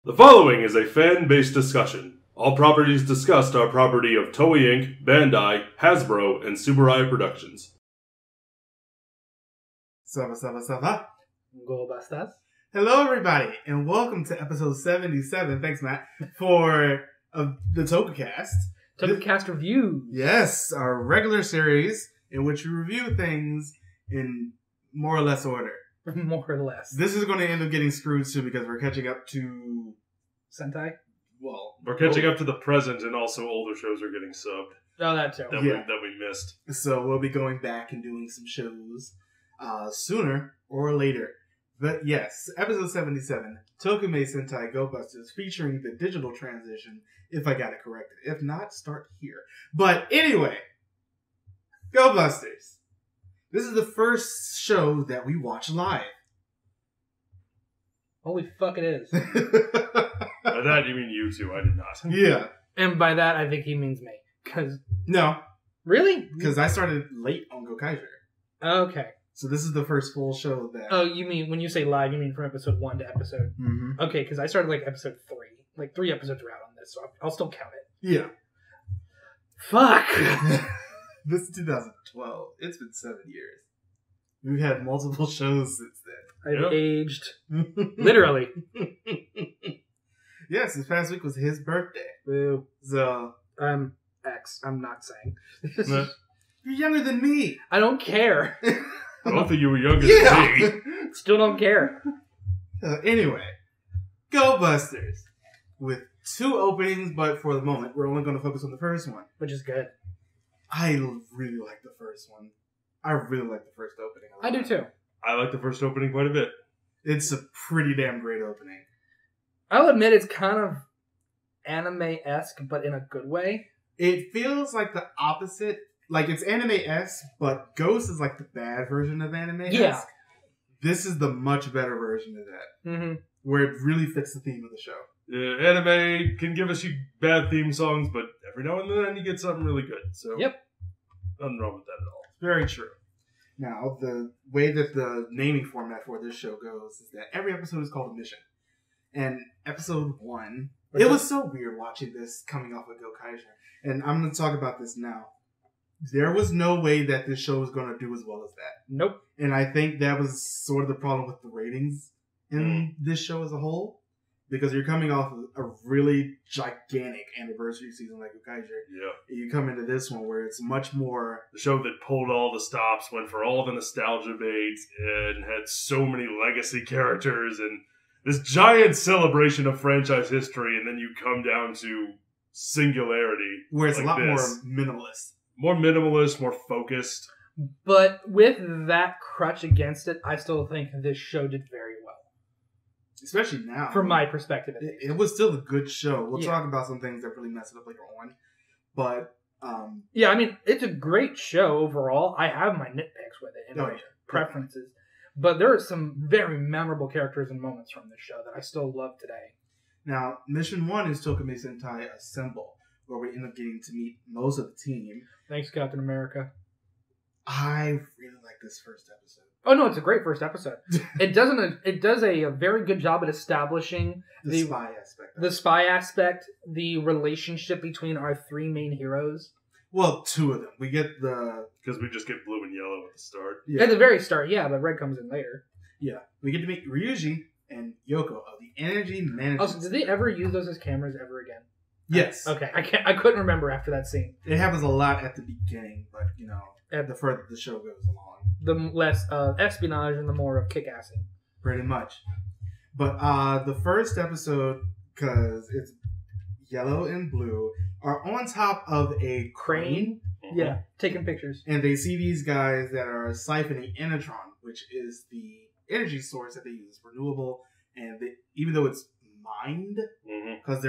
The following is a fan-based discussion. All properties discussed are property of Toei Inc., Bandai, Hasbro, and Subaru Productions. Sava. Go bastas. Hello, everybody, and welcome to episode 77. Thanks, Matt, for the Tokucast. Tokucast reviews. Yes, our regular series in which we review things in more or less order. More or less. This is going to end up getting screwed soon because we're catching up to Sentai? well, We're catching up to the present, and also older shows are getting subbed Oh, that too. that, Yeah. that we missed. So we'll be going back and doing some shows sooner or later. But yes, episode 77, Tokumei Sentai Go Busters, featuring the digital transition, if I got it corrected. If not, start here. But anyway, Go Busters. This is the first show that we watch live. Holy fuck it is. By that, you mean you two. I did not. Yeah. And by that, I think he means me. No, Really? because I started late on Gokaiger. Okay. So this is the first full show that... Oh, you mean, when you say live, you mean from episode 1 to episode... Mm-hmm. Okay, because I started like episode 3. Like 3 episodes are out on this, so I'll still count it. Yeah. Fuck! This is 2012. It's been 7 years. We've had multiple shows since then. I've Yep. aged. Literally. Yes, this past week was his birthday. Boo. So, I'm X. I'm not saying. Nah. you're younger than me. I don't care. Both of you were younger Yeah. than me. Still don't care. Anyway, Go Busters. With 2 openings, but for the moment, we're only going to focus on the first one. Which is good. I really like the first one. I really like the first opening. a I do lot. too. I like the first opening quite a bit. It's a pretty damn great opening. I'll admit it's kind of anime-esque, but in a good way. It feels like the opposite. Like, it's anime-esque, but Ghost is like the bad version of anime-esque. Yeah. This is the much better version of that, Mm-hmm. where it really fits the theme of the show. Anime can give us you bad theme songs, but every now and then you get something really good. So, Yep. Nothing wrong with that at all. Very true. Now, the way that the naming format for this show goes is that every episode is called a mission. And episode 1, it was so weird watching this coming off of Gokaiger. And I'm going to talk about this now. There was no way that this show was going to do as well as that. Nope. And I think that was sort of the problem with the ratings in this show as a whole. Because you're coming off of a really gigantic anniversary season like Gokaiger. Yeah. You come into this one where it's much more... The show that pulled all the stops, went for all the nostalgia baits, and had so many legacy characters, and this giant celebration of franchise history, and then you come down to singularity. Where it's like a lot this. more minimalist. More minimalist, more focused. But with that crutch against it, I still think this show did very well. Especially now. From my perspective, at least. It was still a good show. We'll Yeah. talk about some things that really messed it up later on. But, Yeah, I mean, it's a great show overall. I have my nitpicks with it and my preferences. But there are some very memorable characters and moments from this show that I still love today. now, Mission 1 is Tokumei Sentai Assemble, where we end up getting to meet most of the team. Thanks, Captain America. I really like this first episode. Oh, no, it's a great first episode. It does a very good job at establishing The spy aspect. the spy aspect, the relationship between our 3 main heroes. Well, 2 of them. We get the... Because we just get blue and yellow at the start. Yeah. At the very start, yeah, but red comes in later. Yeah. We get to meet Ryuji and Yoko of the Energy Management. Also, did they ever use those as cameras ever again? Yes. Okay, I couldn't remember after that scene. It happens a lot at the beginning, but, you know, At the further the show goes along. the less espionage and the more of kick-assing. Pretty much. But the first episode, because it's yellow and blue, are on top of a crane. Yeah, taking pictures. And they see these guys that are siphoning Enetron, which is the energy source that they use. It's renewable. And even though it's mined, because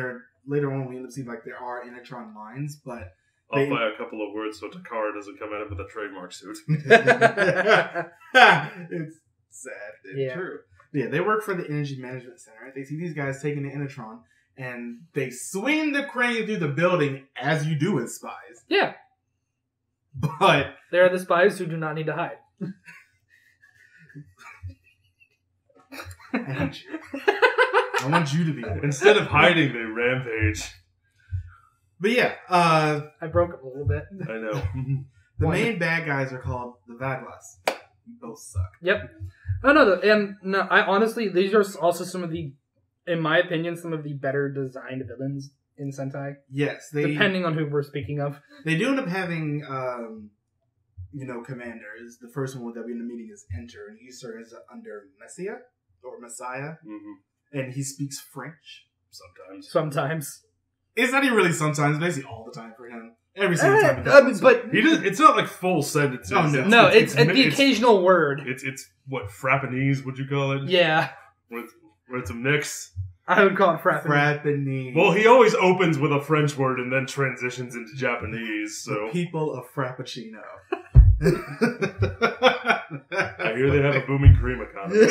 later on we end up seeing like there are Enetron mines, but I'll buy a couple of words so Takara doesn't come at it with a trademark suit. it's sad and true. Yeah, they work for the Energy Management Center. They see these guys taking the Enetron, and they swing the crane through the building, as you do with spies. Yeah. But... They are the spies who do not need to hide. I hate you. I want you to be aware. Instead of hiding, they rampage. But yeah, I broke up a little bit. I know. the main bad guys are called the Vaglas. You both suck. Yep. Oh no, I honestly, these are also some of the, in my opinion, some of the better designed villains in Sentai. Yes, depending on who we're speaking of. They do end up having, commanders. The first one that we end up meeting is Enter, and he serves under Messiah, and he speaks French. Sometimes. It's not even really sometimes, basically all the time for him. Every single time. But he does, it's not like full sentences. Oh, no. No, it's the occasional word. It's what, Frappanese, would you call it? Yeah. Where it's a mix. I would call it Frappanese. Well, he always opens with a French word and then transitions into Japanese, so... The people of Frappuccino. I hear they have a booming cream economy.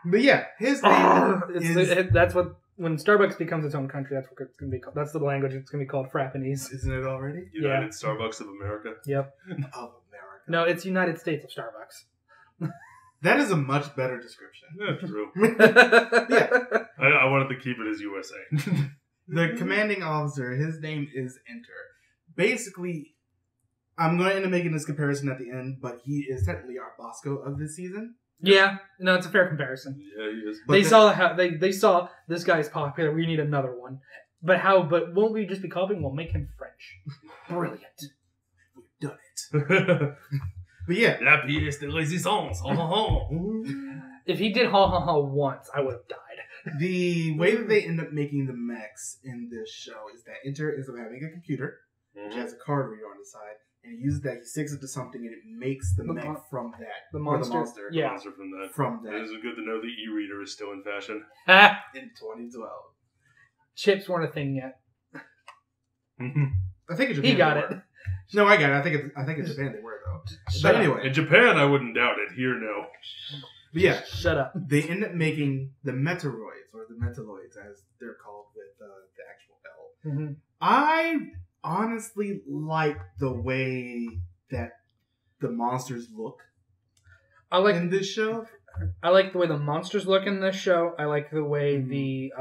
But yeah, his name that's what... When Starbucks becomes its own country, that's what it's going to be called. That's the language it's going to be called, Frappanese. Isn't it already? United Starbucks of America. Yep. Of America. No, it's United States of Starbucks. That is a much better description. Yeah, true. Yeah. I wanted to keep it as USA. The commanding officer, his name is Enter. Basically, I'm going to end up making this comparison at the end, but he is technically our Bosco of this season. Yeah, no, it's a fair comparison. Yeah, he is. They saw how they saw this guy's popular. We need another one. But won't we just be copying? We'll make him French. Brilliant. We've done it. But yeah, La pièce de résistance. If he did ha ha ha once, I would have died. the way that they end up making the mechs in this show is that Enter is having a computer, which has a card reader on the side, and he uses that, he sticks it to something, and it makes the mech from that. The monster. Yeah. The monster from that. From that. It is good to know the e-reader is still in fashion. In 2012. Chips weren't a thing yet. I think in Japan He got they it. were. No, I got it. I think in Japan they were, though. But anyway. In Japan, I wouldn't doubt it. Here, no. But yeah. Shut up. They end up making the Metaloids, or the Metaloids, as they're called with the actual L. Mm-hmm. I honestly like the way that the monsters look in this show. I like the way the monsters look in this show. I like the way the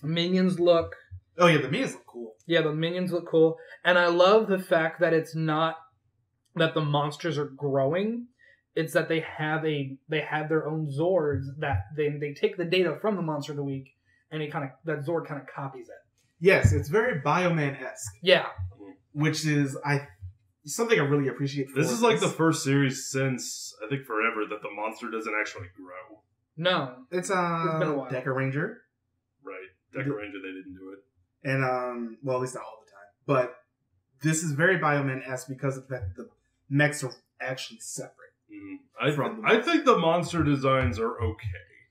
minions look. Oh yeah, the minions look cool. Yeah, the minions look cool. And I love the fact that it's not that the monsters are growing. It's that they have their own Zords that they take the data from the Monster of the Week, and that Zord kind of copies it. Yes, it's very Bioman-esque. Yeah. Which is something I really appreciate. This is like the first series since, I think, forever that the monster doesn't actually grow. No. It's been a while. Deca Ranger. Right. Deca Ranger, they didn't do it. And, well, at least not all the time. But this is very Bioman-esque because of that the mechs are actually separate. I think the monster designs are okay.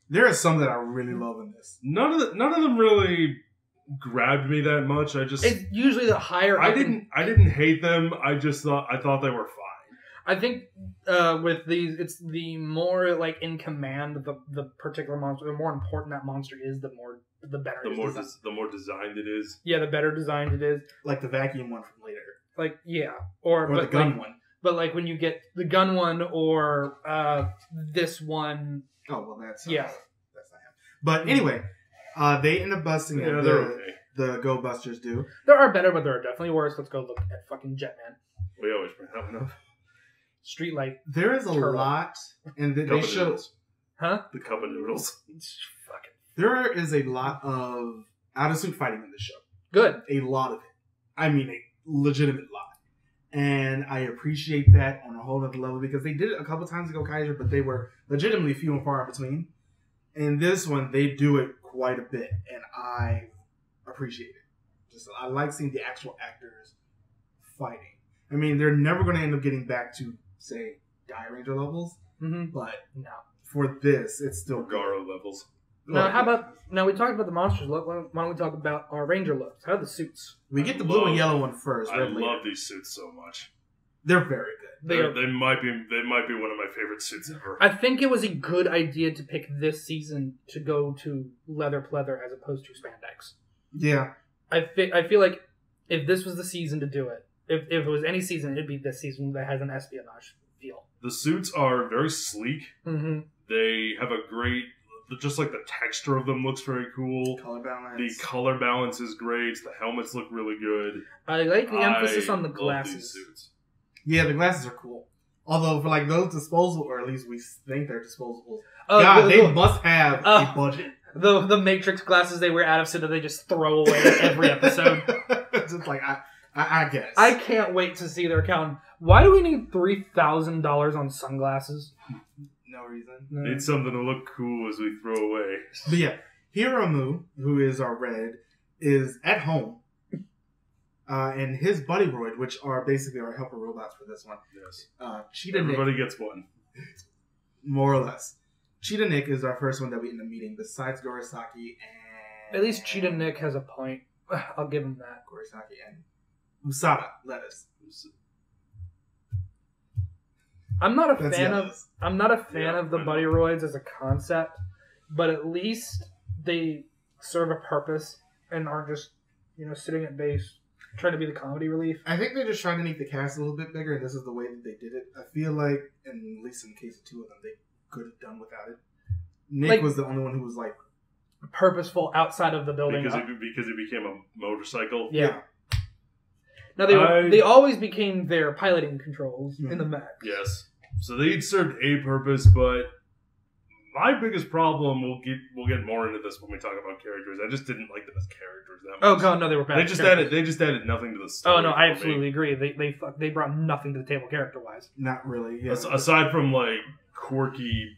There are some that I really love in this. None of them really grabbed me that much. It's usually the higher. I didn't hate them. I thought they were fine. I think with these, it's the more like in command the particular monster, the more important that monster is, the better. The more designed it is. Yeah, the better designed it is. Like the vacuum one from later. Like yeah, or the gun one. But like when you get the gun one or this one. Oh well, that's yeah. That's not him. But anyway, they end up busting it. Yeah, they're okay. The Go Busters do. There are better, but there are definitely worse. Let's go look at fucking Jetman. We always bring that one up. Streetlight. There is a lot, and they show. Huh? The cup of noodles. Fucking. There is a lot of out of suit fighting in this show. Good. A lot of it. I mean, a legitimate lot. And I appreciate that on a whole other level because they did it a couple times ago, Kaiser, but they were legitimately few and far in between. In this one, they do it quite a bit, and I appreciate it. I like seeing the actual actors fighting. I mean, they're never going to end up getting back to, say, Die Ranger levels, but no. For this, it's still Garo levels. Now we talked about the monsters look. Why don't we talk about our Ranger looks? How are the suits? We get the blue and yellow one first. I love these suits so much. They're very good. They might be one of my favorite suits ever. I think it was a good idea to pick this season to go to leather pleather as opposed to spandex. Yeah. I feel like if this was the season to do it, if it was any season, it'd be this season that has an espionage feel. The suits are very sleek. Mm-hmm. They have a great just like the texture of them looks very cool. Color balance. The color balance is great. The helmets look really good. I like the emphasis on the love these glasses. suits. Yeah, the glasses are cool. Although for like those disposable, or at least we think they're disposable. Oh, God, they must have a budget. The Matrix glasses they wear out of Sentai, they just throw away every episode. Just like I guess. I can't wait to see their account. Why do we need $3,000 on sunglasses? No reason. Need something to look cool as we throw away. But yeah, Hiromu, who is our red, is at home. And his buddy Royd, which are basically our helper robots for this one. Yes. Cheetah Everybody Nick, gets one. more or less. Cheetah Nick is our first one that we end up meeting, besides Gorosaki and... At least Cheetah Nick has a point. I'll give him that. Gorosaki and Usada, Lettuce. I'm not a That's fan Lettuce. of the buddy roids as a concept, but at least they serve a purpose and aren't just, sitting at base trying to be the comedy relief. I think they're just trying to make the cast a little bit bigger, and this is the way that they did it. I feel like, and at least in the case of two of them, they could have done without it. Nick was the only one who was like... Purposeful outside of the building. Because it became a motorcycle. Yeah. Now, they always became their piloting controls in the mech. Yes. So they served a purpose, but my biggest problem, we'll get more into this when we talk about characters. I just didn't like them as characters that much. Oh god, no, they were bad. They just added nothing to the story. Oh no, I absolutely agree. They brought nothing to the table character wise. Not really. Yeah. Aside from like quirky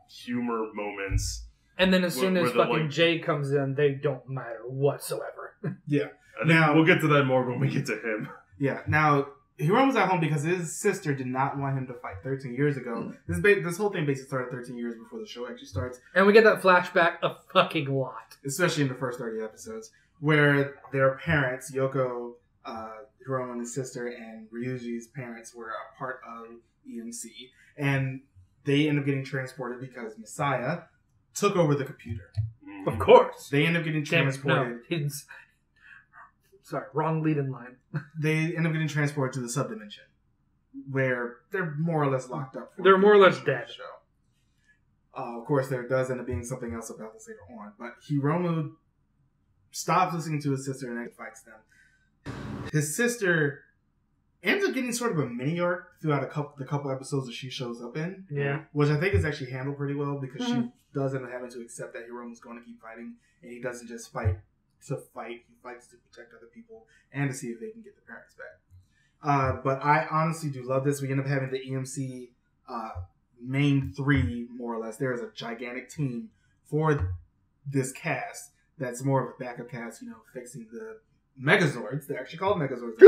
humor moments. And then as soon as fucking Jay comes in, they don't matter whatsoever. Yeah. Now we'll get to that more when we get to him. Yeah. Now Hiromu's at home because his sister did not want him to fight 13 years ago. This whole thing basically started 13 years before the show actually starts. And we get that flashback a fucking lot. Especially in the first 30 episodes, where their parents, Yoko, Hiromu and his sister, and Ryuji's parents were a part of EMC. And they end up getting transported because Messiah took over the computer. Of course. They end up getting transported. No, sorry, wrong lead in line. They end up getting transported to the subdimension, where they're more or less locked up. They're more or less dead. Of course, there does end up being something else about this later on, but Hiromu stops listening to his sister and fights them. His sister ends up getting sort of a mini arc throughout the couple episodes that she shows up in. Yeah. Which I think is actually handled pretty well, because she does end up having to accept that Hiromu's going to keep fighting, and he doesn't just fight to fight. He fights to protect other people and to see if they can get their parents back. But I honestly do love this. We end up having the EMC main three, more or less. There is a gigantic team for this cast that's more of a backup cast, fixing the Megazords. They're actually called Megazords.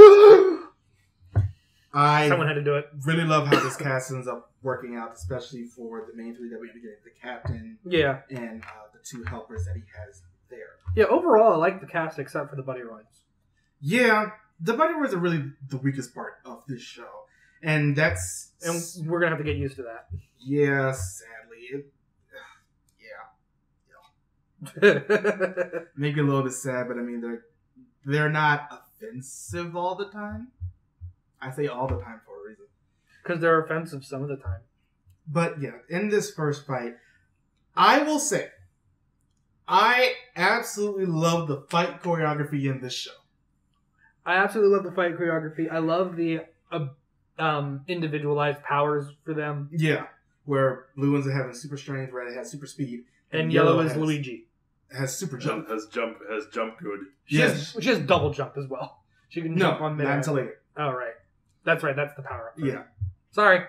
Someone had to do it. Really love how this cast ends up working out, especially for the main three that we end up getting, the captain and the two helpers that he has there. Yeah, overall, I like the cast except for the buddy roids. Yeah, the buddy roids are really the weakest part of this show. And we're going to have to get used to that. Yeah, sadly. Make it a little bit sad, but I mean, they're not offensive all the time. I say all the time for a reason. Because they're offensive some of the time. But yeah, in this first fight, I will say, I absolutely love the fight choreography in this show. I absolutely love the fight choreography. I love the individualized powers for them. Yeah, where blue ones are having super strength, red has super speed, and yellow is Luigi. Has super jump. Has jump good. She has double jump as well. She can jump on mid. Not until later. Oh right, that's right. That's the power up. Yeah. Sorry.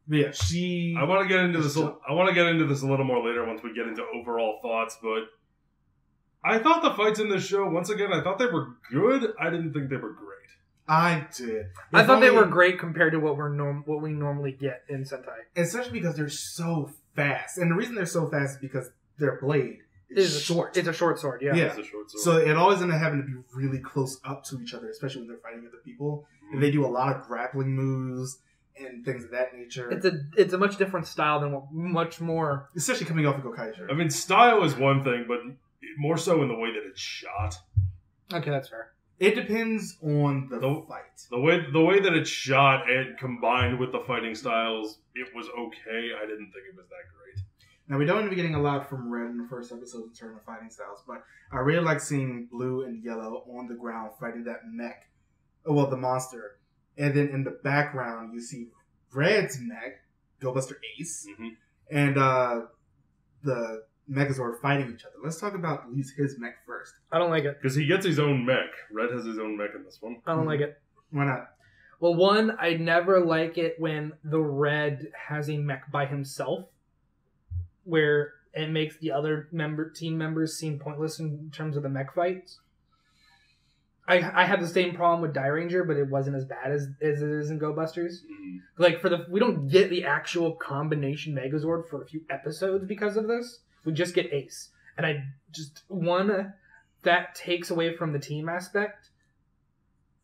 But yeah, I want to get into this. I want to get into this a little more later once we get into overall thoughts. But I thought the fights in this show, once again, I thought they were good. I didn't think they were great. I did. I thought they were great compared to what we normally get in Sentai. Especially because they're so fast, and the reason they're so fast is because their blade is short. It's a short sword. Yeah. It's a short sword. So it always ends up having to be really close up to each other, especially when they're fighting other people. Mm-hmm. And they do a lot of grappling moves and things of that nature. It's a much different style than much more. Especially coming off of Gokaiger. I mean, style is one thing, but more so in the way that it's shot. Okay, that's fair. It depends on the fight. The way that it's shot and combined with the fighting styles, it was okay. I didn't think it was that great. Now, we don't end up getting a lot from Red in the first episode in terms of fighting styles, but I really like seeing Blue and Yellow on the ground fighting that mech. Well, the monster. And then in the background, you see Red's mech, Go Buster Ace, and the Megazord fighting each other. Let's talk about his mech first. I don't like it. Because he gets his own mech. Red has his own mech in this one. I don't like it. Why not? Well, one, I never like it when the Red has a mech by himself, where it makes the other team members seem pointless in terms of the mech fights. I had the same problem with Die Ranger, but it wasn't as bad as it is in Go Busters. Like we don't get the actual combination Megazord for a few episodes because of this. We just get Ace, and that takes away from the team aspect.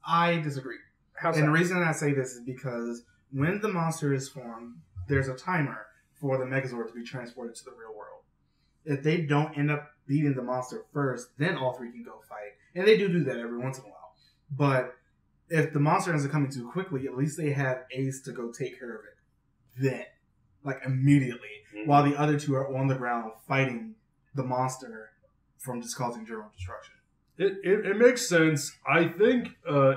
I disagree. How so? And the reason I say this is because when the monster is formed, there's a timer for the Megazord to be transported to the real world. If they don't end up beating the monster first, then all three can go fight. And they do that every once in a while. But if the monster ends up coming too quickly, at least they have Ace to go take care of it then. Like immediately. While the other two are on the ground fighting the monster from just causing general destruction. It makes sense. I think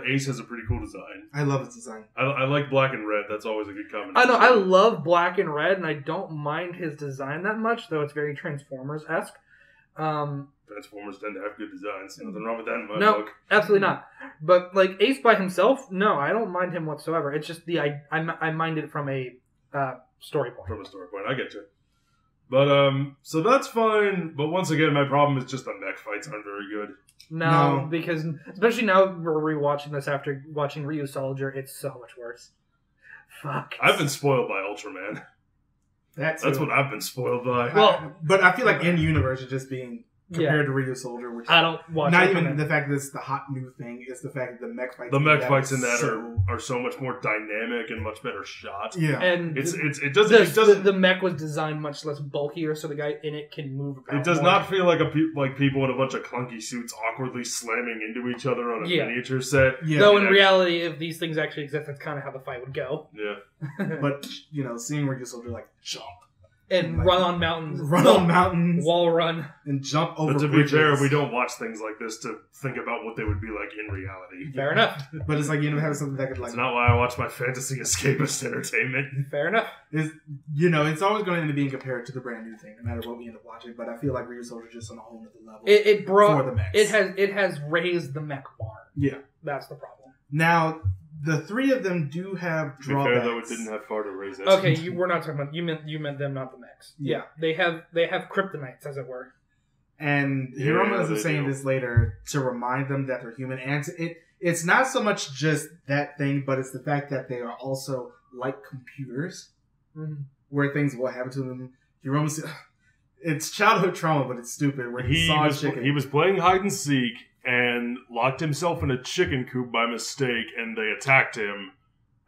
Ace has a pretty cool design. I love his design. I like black and red. That's always a good combination. I know. I love black and red, and I don't mind his design that much, though it's very Transformers-esque. Transformers tend to have good designs. Nothing wrong with that in my No, book. absolutely not. But like Ace by himself, no, I don't mind him whatsoever. It's just I mind it from a story point. From a story point, I get you. But so that's fine. But once again, my problem is just the mech fights aren't very good. No, because especially now we're rewatching this after watching Ryu Soldier, it's so much worse. Fuck. I've been spoiled by Ultraman. That's what I've been spoiled by. Well, but I feel like in universe, it's just being compared to Ryu Soldier, which I don't watch. Not even the fact that it's the hot new thing; it's the fact that the mech fights. The mech fights in that are so much more dynamic and much better shot. Yeah, and it doesn't. The mech was designed much less bulkier, so the guy in it can move about. It does more. not feel like like people in a bunch of clunky suits awkwardly slamming into each other on a miniature set. Yeah. Though in reality, if these things actually exist, that's kind of how the fight would go. Yeah. But seeing Ryu Soldier like jump. And like, run on mountains. Wall run. And jump over bridges. But to bridges. be fair, we don't watch things like this to think about what they would be like in reality. Fair enough. But it's like, having something that could like... It's not why I watch my fantasy escapist entertainment. Fair enough. It's always going to end up being compared to the brand new thing, no matter what we end up watching. But I feel like Ryu Soldier just on a whole other level for the mechs. It has raised the mech bar. Yeah. That's the problem. Now... The three of them do have drawbacks. To be fair, though, it didn't have far to raise that. Okay, we're not talking about... You meant them, not the mechs. Yeah. They have kryptonites, as it were. And Hiromu ends up saying this later to remind them that they're human. And it's not so much just that thing, but it's the fact that they are also like computers, where things will happen to them. Hiromu said, it's childhood trauma, but it's stupid. Where he was playing hide and seek and locked himself in a chicken coop by mistake, and they attacked him,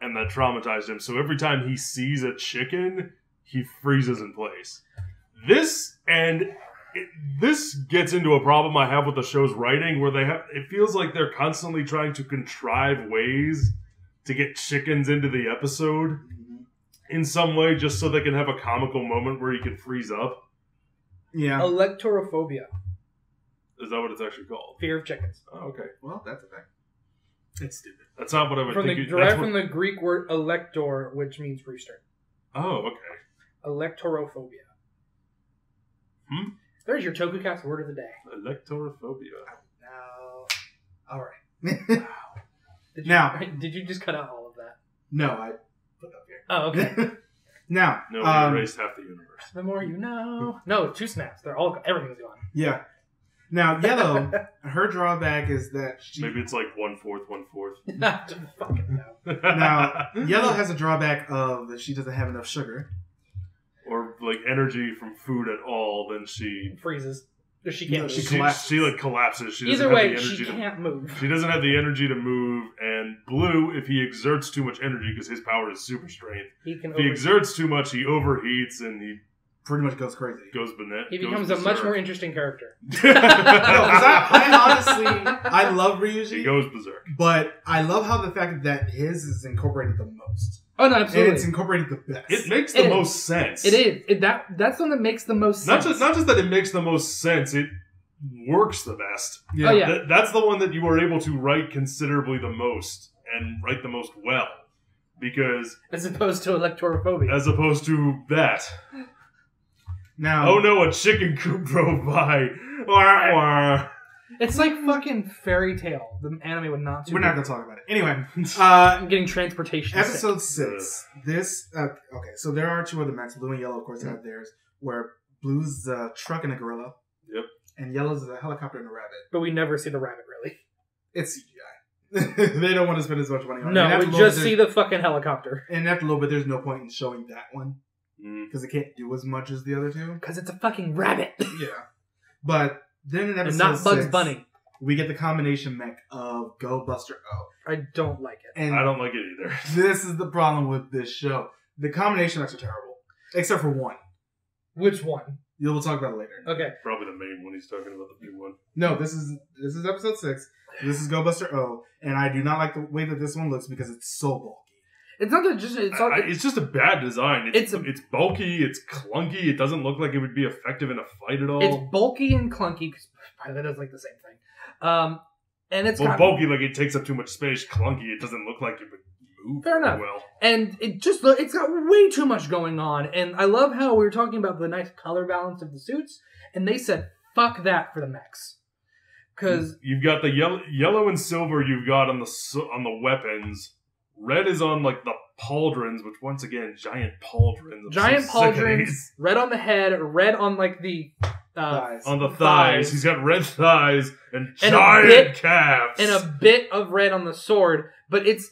and that traumatized him. So every time he sees a chicken, he freezes in place. This gets into a problem I have with the show's writing, where it feels like they're constantly trying to contrive ways to get chickens into the episode in some way, just so they can have a comical moment where he can freeze up. Yeah. Electorophobia. Is that what it's actually called? Fear of chickens. Oh, okay. Well, that's a fact. It's stupid. That's not what I would think. Derived from the Greek word elector, which means rooster. Oh, okay. Electorophobia. There's your Tokucast word of the day. Electorophobia. No. All right. Did you just cut out all of that? No, I put it up here. Oh, okay. Now. No, we erased half the universe. The more you know. No, 2 snaps. Everything's gone. Yeah. Now, Yellow, her drawback is that maybe it's like 1/4, 1/4. Not fucking no. Now, Yellow has a drawback of that she doesn't have enough sugar. Or like energy from food at all, then she freezes. She can't. She collapses. She like collapses. She Either way, she can't move. She doesn't have the energy to move. And Blue, if he exerts too much energy, because his power is super strength, if he exerts too much, he overheats and he pretty much goes crazy. He becomes a much more interesting character. I honestly love Ryuji. He goes berserk. But I love how the fact that his is incorporated the most. Oh no, absolutely. And it's incorporated the best. It makes the most sense. It is. That's the one that makes the most sense. Not just that it makes the most sense, it works the best. Yeah. Oh, yeah. That's the one that you are able to write considerably the most and write the most well. Because as opposed to electrophobia. as opposed to that. Now, Oh no, a chicken coop drove by. Wah, wah. It's like fucking Fairy Tale. The anime would not. we're not going to talk about it. Anyway, I'm getting transportation. episode sick. 6. This, okay, so there are 2 other mechs. Blue and yellow, of course, have theirs, where blue's a truck and a gorilla. Yep. And yellow's a helicopter and a rabbit. But we never see the rabbit really. It's CGI. They don't want to spend as much money on it. No, And we after a just little see the fucking helicopter. And after a little bit, there's no point in showing that one. Mm. Because it can't do as much as the other 2. Because it's a fucking rabbit. Yeah. But then in episode And not Bugs 6, Bunny. we get the combination mech of Go Buster O. I don't like it. And I don't like it either. this is the problem with this show. The combination mechs are terrible. Except for one. Which one? We'll talk about it later. Okay. Probably the main one he's talking about, the big one. No, this is episode 6. This is Go Buster O. And I do not like the way that this one looks because it's so bulky. It's not that just. It's just a bad design. It's It's bulky. It's clunky. It doesn't look like it would be effective in a fight at all. It's bulky and clunky. Because that is like the same thing. And it's got, bulky, like it takes up too much space. Clunky, it doesn't look like it would move Fair enough. well. And it's got way too much going on. And I love how we were talking about the nice color balance of the suits, and they said fuck that for the mechs. Because You've got the yellow and silver. You've got on the weapons. Red is on like the pauldrons, which once again, giant pauldrons. giant pauldrons, red on the head, red on like the Thighs. On the thighs. thighs. He's got red thighs and And giant calves. and a bit of red on the sword, but it's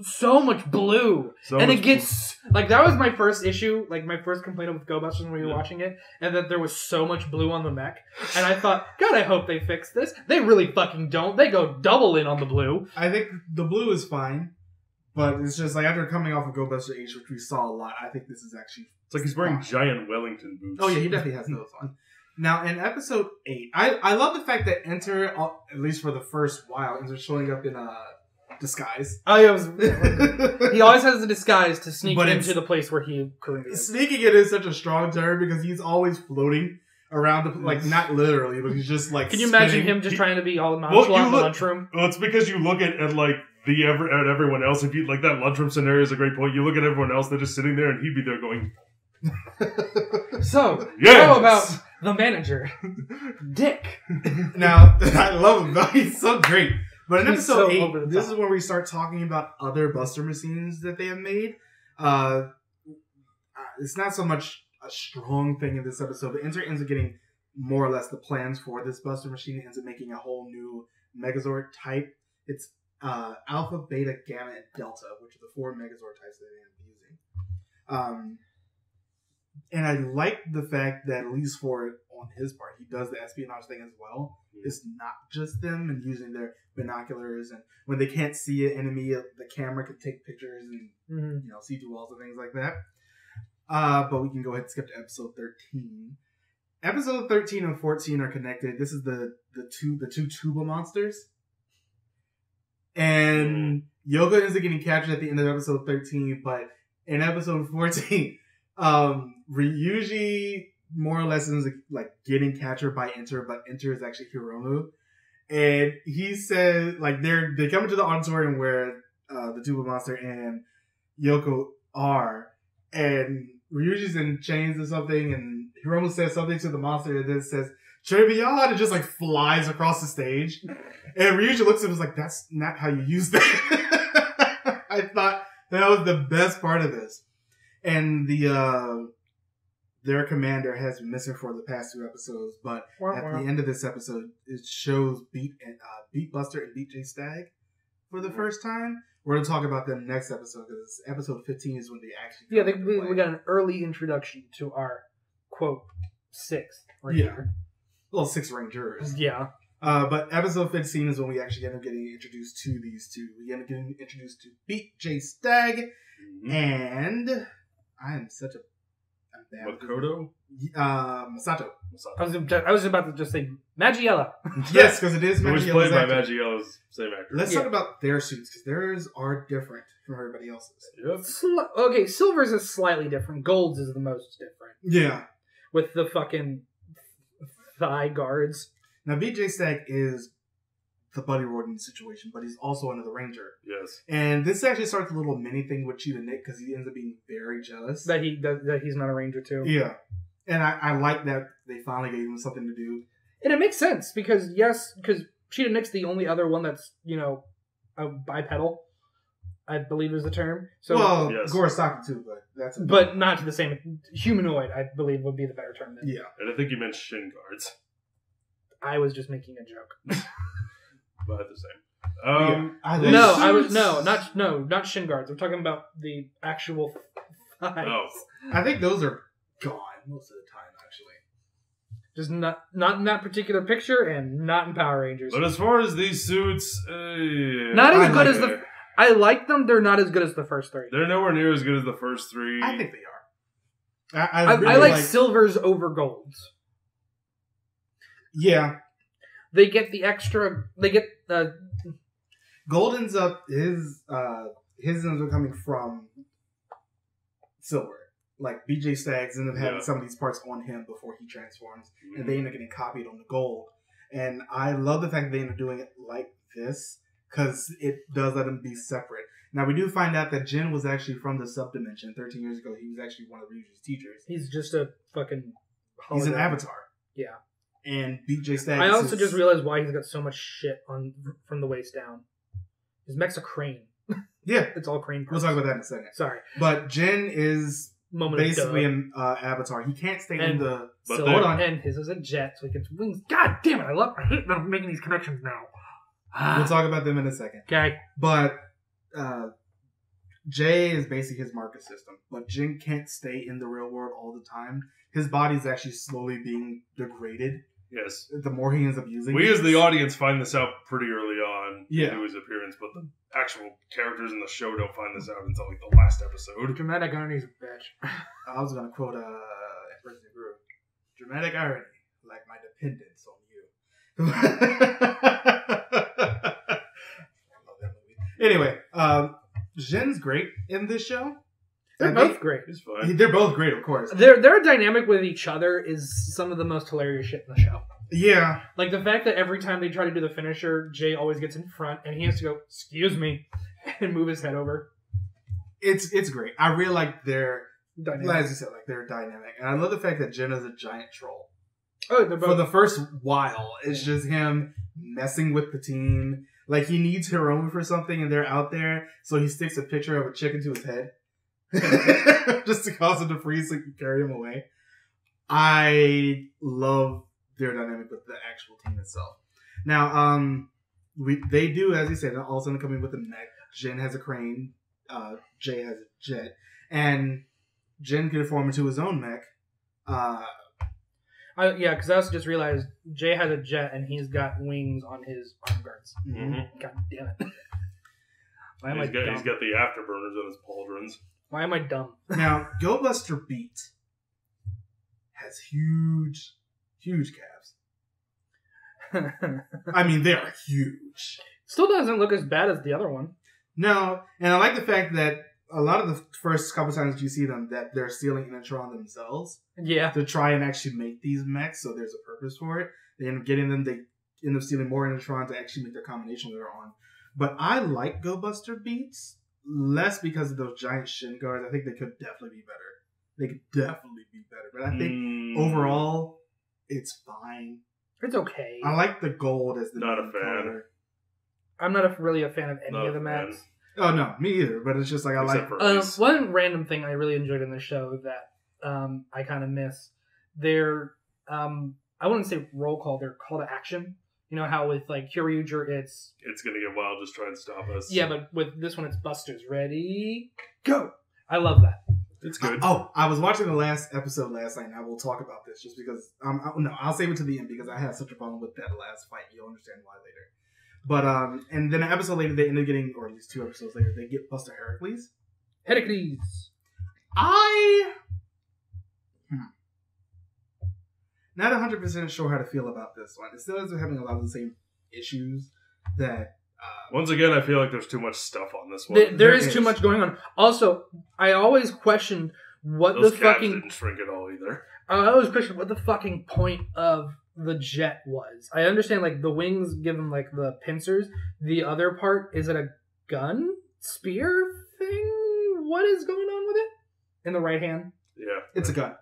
so much blue. So and much it gets like that was my first issue, like my first complaint with Go Busters when we were watching it, and that there was so much blue on the mech. And I thought, God, I hope they fix this. They really fucking don't. They go double in on the blue. I think the blue is fine. But it's just like after coming off of Go Buster H, which we saw a lot, I think this is actually... It's like he's wearing fine. giant Wellington boots. Oh yeah, he definitely has those on. Now, in episode 8, I love the fact that Enter, at least for the first while, Enter's showing up in a disguise. Oh yeah, he always has a disguise to sneak But into the place where he currently is. Sneaking it is such a strong term because he's always floating around the... Like, not literally, but he's just like... Can you imagine spinning. him just trying to be all nonchalant in the lunchroom? Well, it's because you look at like at everyone else. If you like that lunchroom scenario is a great point. You look at everyone else; they're just sitting there, and he'd be there going, So, Yes! how about the manager, Dick? Now, I love him. He's so great. But in He's episode so 8, over the this top. is where we start talking about other Buster machines that they have made. It's not so much a strong thing in this episode, but Enter ends up getting more or less the plans for this Buster machine. It ends up making a whole new Megazord type. It's Alpha, Beta, Gamma, and Delta, which are the 4 Megazord types that they end up using. And I like the fact that, at least on his part, he does the espionage thing as well. It's not just them and using their binoculars, and when they can't see an enemy, the camera can take pictures and see through walls and things like that. But we can go ahead and skip to episode 13. Episode 13 and 14 are connected. This is the two tuba monsters. And Yoko ends up getting captured at the end of episode 13, but in episode 14, Ryuji more or less ends up like getting captured by Enter, but Enter is actually Hiromu. And he says, like, they come into the auditorium where the tuba monster and Yoko are, and Ryuji's in chains or something, and Hiromu says something to the monster, and then says, "Trivia," and it just like flies across the stage. And Ryuji looks at him and is like, "That's not how you use that." I thought that was the best part of this. And their commander has been missing for the past 2 episodes, but at the end of this episode, it shows Beat Buster and Beat J Stag for the first time. We're going to talk about them next episode, because episode 15 is when they actually... Yeah, we got an early introduction to our, quote, 6th Ranger. Well, 6 Rangers. Yeah. But episode 15 is when we actually end up getting introduced to these 2. We end up getting introduced to Beat J Stag, and I am such a... Makoto? Masato. Masato. I was about to just say Magiella. Yes, because it is Who was Magiella's played by actor. Magiella's same actor. Let's Yeah. talk about their suits, because theirs are different from everybody else's. Yep. Okay, Silver's is slightly different. Gold's is the most different. Yeah. With the fucking thigh guards. Now, BJ Stagg is the Buddy Warden situation, but he's also another Ranger. Yes. And this actually starts a little mini thing with Cheetah Nick, because he ends up being very jealous. That he's not a ranger too. Yeah. And I like that they finally gave him something to do. And it makes sense because Cheetah Nick's the only other one that's, a bipedal, I believe is the term. So Well, Yes. Gorosaki too, but that's... but not to the same humanoid, I believe would be the better term then. Yeah. And I think you meant shin guards. I was just making a joke. But the same. Not shin guards. I'm talking about the actual thighs. Oh. I think those are gone most of the time, actually. Just not in that particular picture and not in Power Rangers. But as far as these suits, Not as I good like as the. I like them. They're not as good as the first three. They're nowhere near as good as the first three. I think they are. I I really like silvers over golds. Yeah. They get the extra. They get the. Gold ends up his ends up coming from silver. Like BJ Staggs ends up having some of these parts on him before he transforms, and they end up getting copied on the gold. And I love the fact that they end up doing it like this because it does let them be separate. Now we do find out that Jin was actually from the subdimension. 13 years ago, he was actually one of Ryuji's teachers. He's just a fucking. He's an hologram. avatar. Yeah. And BJ Staggs. I also just realized why he's got so much shit on from the waist down. His mech's a crane. Yeah, It's all crane we'll parts. talk about that in a second. Sorry. But Jin is Moment basically of an avatar. He can't stay in And- the. But so, hold on. And his is a jet, so he gets wings. God damn it! I hate that I'm making these connections now. We'll talk about them in a second. Okay. But Jay is basically his market system. But Jin can't stay in the real world all the time. His body's actually slowly being degraded Yes. the more he ends up using We it. as the audience find this out pretty early on Yeah. through his appearance, but the actual characters in the show don't find this out until like the last episode. Dramatic irony's a bitch. I was going to quote Empress Negru. Dramatic irony, like my dependence on you. I love that movie. Anyway, Jin's great in this show. They're And both great. It's fine. They're both great, of course. Their dynamic with each other is some of the most hilarious shit in the show. Yeah. Like the fact that every time they try to do the finisher, Jay always gets in front and he has to go, "Excuse me," and move his head over. It's great. I really like their, Dynamic. as you said, like their dynamic. And I love the fact that Jin is a giant troll. Oh, they're both. For the first while, it's just him messing with the team. Like, he needs Hiromu for something, and they're out there, so he sticks a picture of a chicken to his head. Just to cause him to freeze so he can carry him away. I love their dynamic with the actual team itself. Now, they do, as you said, also come in with a mech. Jin has a crane. Jay has a jet. And Jin can form into his own mech. Yeah, because I also just realized Jay has a jet and he's got wings on his arm guards. Mm-hmm. God damn it. Why am I He's dumb? got the afterburners on his pauldrons. Why am I dumb? Now, Go Buster Beat has huge calves. I mean, they are huge. Still doesn't look as bad as the other one. No, and I like the fact that a lot of the first couple times you see them, that they're stealing Inatron themselves Yeah. to try and actually make these mechs, so there's a purpose for it. They end up getting them, they end up stealing more Inatron to actually make their combination later on. But I like Go Buster Beats, less because of those giant shin guards. I think they could definitely be better. They could definitely be better. But I think overall, it's fine. It's okay. I like the gold as the Not a main fan. color. I'm not really a fan of any Not of the a mechs. fan. Oh, no, me either. But it's just like I like... Except for Ace. One random thing I really enjoyed in the show that I kind of miss, their, I wouldn't say roll call, their call to action. You know how with like Kyoryuger it's It's gonna get wild. Just try and stop us. yeah, but with this one it's Buster's ready go. I love that. It's good. I was watching the last episode last night, and I will talk about this just because... no, I'll save it to the end because I had such a problem with that last fight. You'll understand why later. But, and then an episode later, they end up getting, or at least 2 episodes later, they get Buster Heracles. Heracles. Not 100% sure how to feel about this one. It still is having a lot of the same issues that... Once again, I feel like there's too much stuff on this one. There is too much going on. Also, I always questioned what Those the calves fucking... didn't shrink at all either. I always questioned what the fucking point of the jet was. I understand, like, the wings give them, like, the pincers. The other part, is it a gun? Spear thing? What is going on with it? In the right hand? Yeah. it's a gun.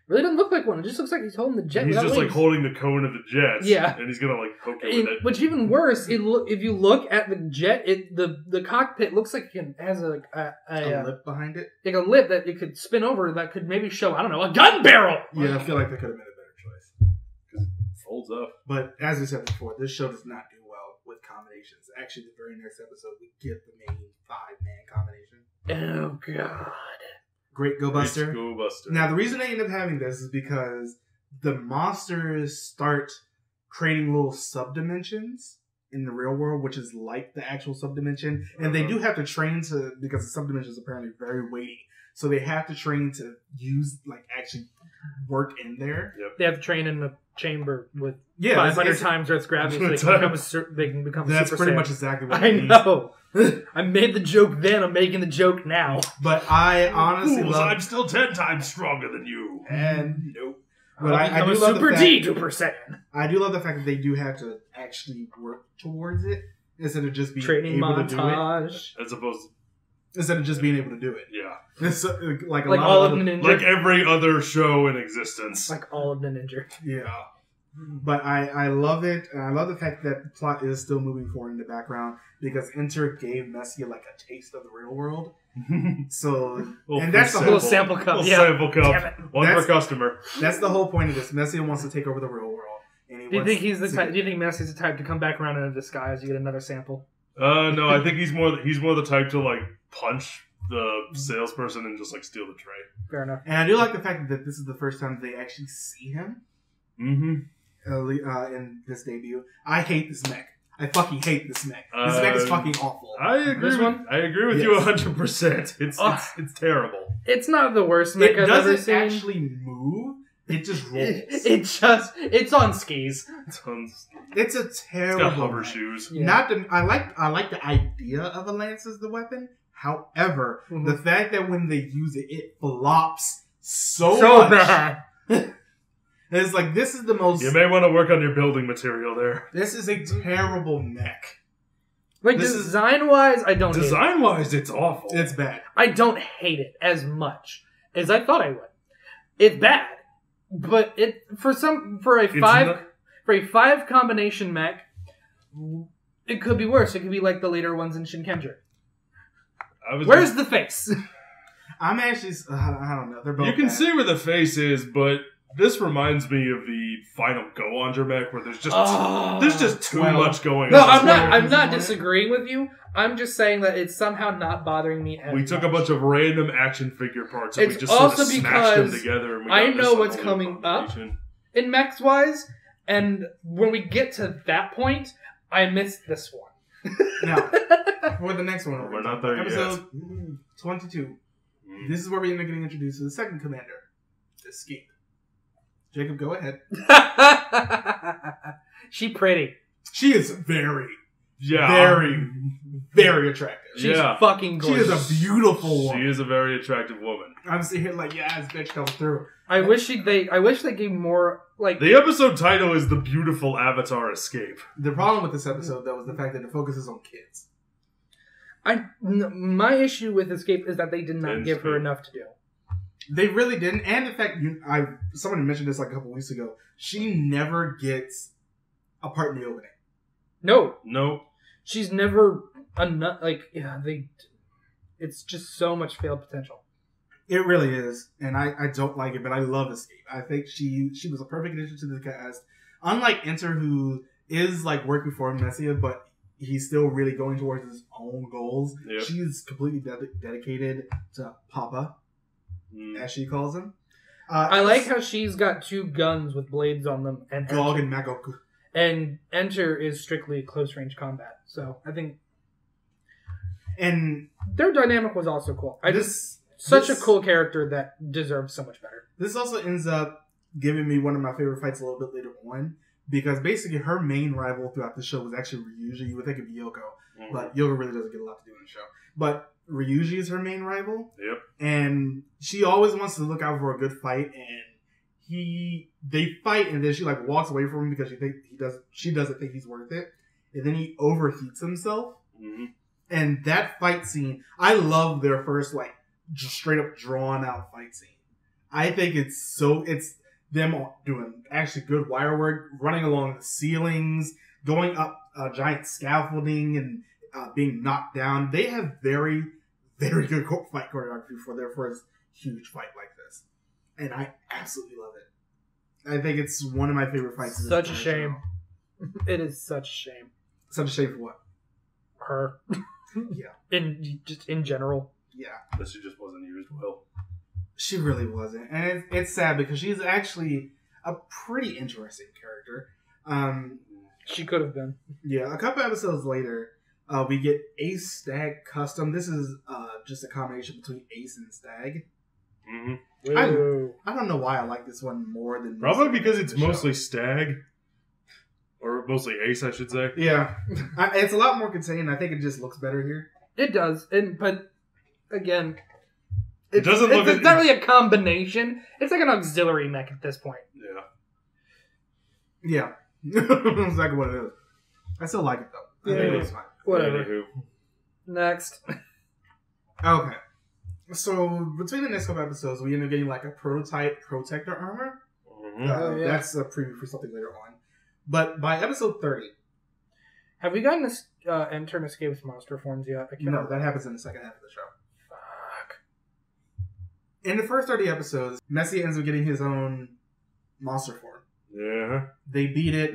Really doesn't look like one. It just looks like he's holding the jet. He's without just wings. like holding the cone of the jets. Yeah. And he's gonna like poke it with it. Which even worse, if you look at the jet, the cockpit looks like it has a lip behind it. like a lip that it could spin over that could maybe show, I don't know, a gun barrel. Yeah, I feel like that could have been a better choice. Folds up. But as we said before, this show does not do well with combinations. Actually, the very next episode, we get the main 5-man combination. Oh god. Great Go Buster. Go Buster. Now, the reason I end up having this is because the monsters start creating little subdimensions in the real world, which is like the actual subdimension. And they do have to train to, because the subdimension is apparently very weighty. So they have to train to use, like, actually work in there. Yep. They have to train in a chamber with Yeah, 500 times Earth's gravity so they can become That's Super pretty Saiyan. much exactly what I it means. know. I made the joke then. I'm making the joke now. But I honestly Fools, love... I'm still 10 times stronger than you. And nope. But I become do a love Super the D fact, Super Saiyan. I do love the fact that they do have to actually work towards it instead of just being Training able to do it. montage. As opposed to, Instead of just being able to do it. yeah. It's like a Like lot all of of the other, ninja. Like every other show in existence. Like all of the ninja. yeah. But I love it, and I love the fact that the plot is still moving forward in the background because Enter gave Messia like a taste of the real world. So, and that's the Little whole sample cup. Little Yeah. sample cup. Damn it. One That's- per customer. that's the whole point of this. Messia wants to take over the real world, and he Do you wants think he's the to- type? Do you think Messi's the type to come back around in a disguise? You get another sample. No, I think he's more the type to like punch the salesperson and just like steal the tray. Fair enough. And I do like the fact that this is the first time they actually see him. Mm-hmm. In this debut. I hate this mech. I fucking hate this mech. This mech is fucking awful. I agree. I agree with you 100%. It's terrible. It's not the worst mech It I've ever doesn't seen. actually move. It just rolls. It's on skis. It's a It's terrible got hover mech. shoes. Yeah. Not the, I like the idea of a lance as the weapon. However, Mhm. the fact that when they use it, it flops so much. bad. It's like this is the most. You may want to work on your building material there. This is a terrible mech. Like This is- design wise, I don't hate it. Design wise, it's awful. It's bad. I don't hate it as much as I thought I would. It's bad, but it for a five combination mech, it could be worse. It could be like the later ones in Shinkenger. Where's the face? I'm actually. I don't know. They're both. You can bad. see where the face is, but this reminds me of the final Go Under mech where there's just too Well, much going No, on. I'm not disagreeing with you. I'm just saying that it's somehow not bothering me as We took much. a bunch of random action figure parts and we It's just sort also of smashed them because together. And we I got this know what's whole coming up. combination. in mechs wise, and when we get to that point, I missed this one. Now, for the next one, We're not there yet. episode 22. This is where we end up getting introduced to the second commander, Escape. Jacob, go ahead. She pretty. She is very, Yeah. very attractive. She's Yeah. fucking She gorgeous. is a beautiful She woman. is a very attractive woman. I'm sitting here like, yeah, this bitch comes through. I wish they gave more like. The episode title is The Beautiful Avatar Escape. The problem with this episode, though, is the fact that it focuses on kids. My issue with Escape is that they did not give her Escape. enough to do. They really didn't. And in fact, someone mentioned this like a couple weeks ago. She never gets a part in the opening. No. She's never enough. Like, yeah, it's just so much failed potential. It really is, and I don't like it, but I love Escape. I think she was a perfect addition to the cast. Unlike Enter, who is like working for Messia, but he's still really going towards his own goals. Yep. She's completely dedicated to Papa, as she calls him. I like how she's got two guns with blades on them, and Gog and Magoku. And Enter is strictly close range combat. So I think And their dynamic was also cool. A cool character that deserves so much better. This also ends up giving me one of my favorite fights a little bit later on. Because basically her main rival throughout the show was actually Ryuji. You would think it'd be Yoko. But Yoko really doesn't get a lot to do in the show. But Ryuji is her main rival. Yep. And she always wants to look out for a good fight. And they fight, and then she like walks away from him because she doesn't think he's worth it. And then he overheats himself. Mm-hmm. And that fight scene, I love their first like just straight up drawn out fight scene. I think it's them doing actually good wire work, running along the ceilings, going up giant scaffolding, and being knocked down. They have very, very good fight choreography for their first huge fight like this. And I absolutely love it. I think it's one of my favorite fights. Such a shame. It is such a shame. Such a shame for what? Her. Yeah. In general. Yeah. That she just wasn't used well. She really wasn't. And it's sad because she's actually a pretty interesting character. She could have been. Yeah, a couple episodes later, we get Ace Stag Custom. This is just a combination between Ace and Stag. Mm-hmm. I don't know why I like this one more than... Probably because it's mostly Stag. Or mostly Ace, I should say. Yeah. It's a lot more contained. I think it just looks better here. It does. But, again... It doesn't look... It's not really a combination. It's like an auxiliary mech at this point. Yeah. That's exactly what it is. I still like it, though. I think it's fine. Whatever. Anywho. Next. Okay. So, between the next couple episodes, we end up getting like a prototype protector armor. Mm-hmm. That's a preview for something later on. But by episode 30... Have we gotten this Enter and Escape's monster forms yet? No, that happens in the second half of the show. In the first 30 episodes, Messi ends up getting his own monster form. Yeah. They beat it.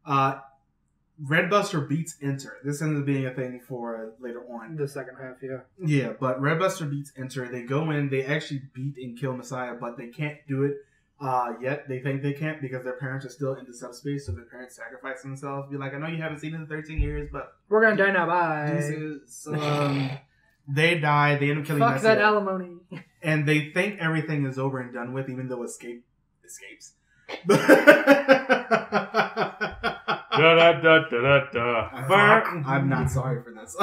Redbuster beats Enter. This ends up being a thing for later on. The second half, yeah. Yeah, but Redbuster beats Enter. They go in, they actually beat and kill Messiah, but they can't do it yet. They think they can't because their parents are still in the subspace, so their parents sacrifice themselves. Be like, I know you haven't seen it in 13 years, but... We're gonna die now, bye. They die, they end up killing Fuck Messi. that alimony. And they think everything is over and done with, even though escapes. I'm not sorry for this.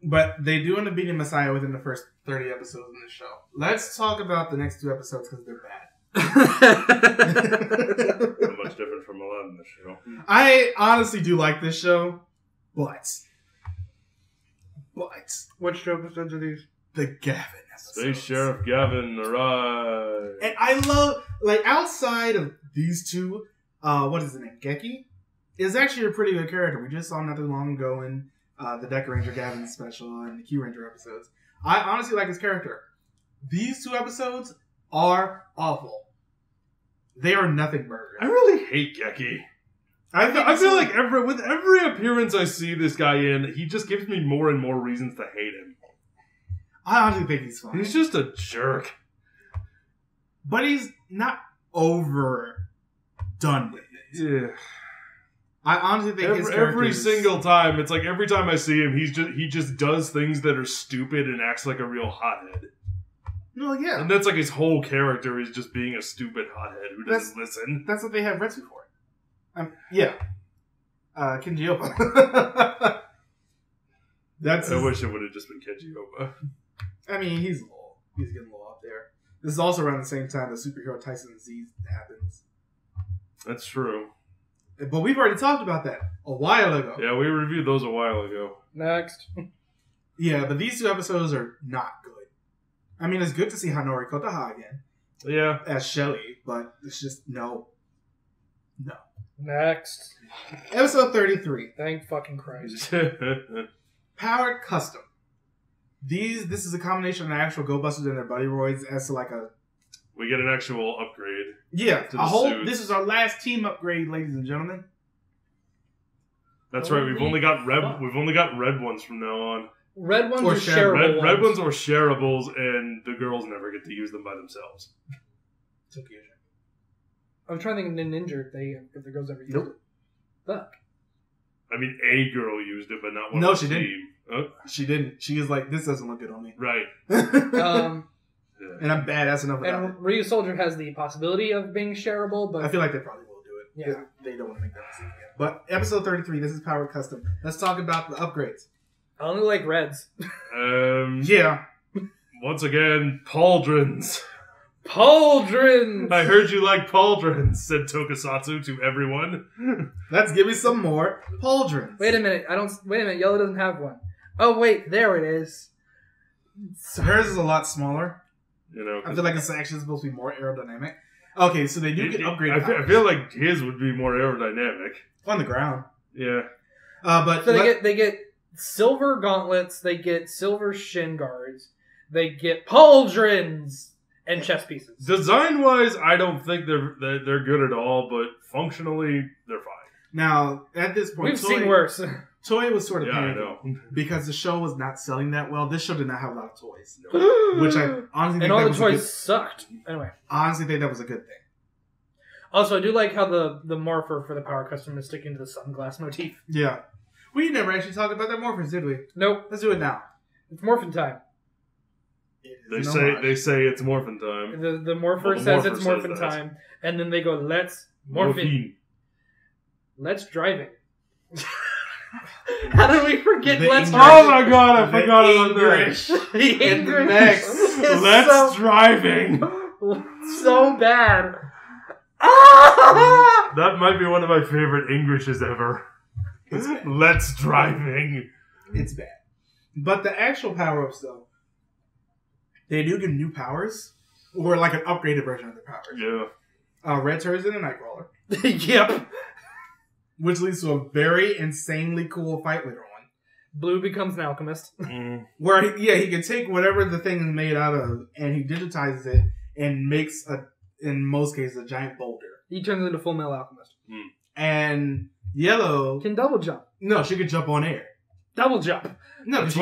But they do end up beating Messiah within the first 30 episodes in the show. Let's talk about the next 2 episodes because they're bad. Not much different from a lot in the show. I honestly do like this show, but Which 2 episodes are these? the Gavin episodes. Space Sheriff Gavin arrived. And I love, like, outside of these 2, what is it, Geki? Is actually a pretty good character. We just saw not too long ago in the Deck Ranger Gavin special and the Q Ranger episodes. I honestly like his character. These 2 episodes are awful. They are nothing burgers. I really hate Geki. I feel like with every appearance I see this guy in, he just gives me more and more reasons to hate him. I honestly think he's fine. He's just a jerk. But he's not overdone with it. Yeah. I honestly think his every single time, it's like every time I see him, he just does things that are stupid and acts like a real hothead. No, yeah. And that's like his whole character is just being a stupid hothead who doesn't listen. That's what they have Retsu for. Yeah. Kenji Oba. I wish it would have just been Kenji Oba. I mean, he's getting a little up there. This is also around the same time that Superhero Tyson Z happens. That's true. But we've already talked about that a while ago. Yeah, we reviewed those a while ago. Next. Yeah, but these 2 episodes are not good. I mean, it's good to see Hanori Kotaha again. Yeah. As Shelly, but it's just no. Next. Episode 33. Thank fucking Christ. Powered Custom. This is a combination of actual Go Busters and their Buddy Roids as to like a... We get an actual upgrade. Yeah, to the suits. This is our last team upgrade, ladies and gentlemen. That's right. We've only got red ones from now on. Red ones Or or shareable Red ones or shareables, and the girls never get to use them by themselves. I'm trying to think of Ninja if the girls ever used it. Fuck. I mean, a girl used it, but not one. No, of the she didn't. team. Oh, She didn't. She was like, this doesn't look good on me. right. Um, Yeah. And I'm badass enough without it. And Ryu Soldier has the possibility of being shareable, but I feel like they probably will do it. Yeah. They don't want to make that mistake again. But episode 33, this is Power Custom. Let's talk about the upgrades. I only like reds. Yeah. Once again, pauldrons. Pauldrons! I heard you like pauldrons, said Tokusatsu to everyone. Let's give me some more pauldrons. Wait a minute, Yellow doesn't have one. Oh wait, there it is. So hers is a lot smaller. You know, I feel like it's actually supposed to be more aerodynamic. Okay, so they do get upgraded. I feel like his would be more aerodynamic. On the ground. Yeah. But So they get silver gauntlets, they get silver shin guards, they get pauldrons and chest pieces. Design-wise, I don't think they're good at all, but functionally, they're fine. Now, at this point, We've seen worse. Toei was sort of Yeah, I panicking know. because the show was not selling that well. This show did not have a lot of toys, No. which I honestly think And all that the was toys sucked. Anyway. honestly think that was a good thing. Also, I do like how the morpher for the Power Custom is sticking to the sunglass motif. Yeah, we never actually talked about that morphers, did we? Nope. Let's do it now. It's morphin time. It is an homage. They say it's morphin time. The morpher Well, the says morpher it's morphin says that. time, and then they go, let's morphin. Let's driving. How did we forget The let's English. Oh driving? my god, I The forgot about English. that. The in the English next. is Let's driving. so bad. Ah! That might be one of my favorite Englishes ever. It's bad. Let's driving. It's bad. But the actual power-ups, though, they do give new powers, or like an upgraded version of their powers. Yeah. Red turns into Nightcrawler, Yep. which leads to a very insanely cool fight later on. Blue becomes an alchemist. Where, he can take whatever the thing is made out of, and he digitizes it, and makes, in most cases, a giant boulder. He turns into Full Metal Alchemist. And Yellow... Can double jump. No, she could jump on air. Double jump. No, That's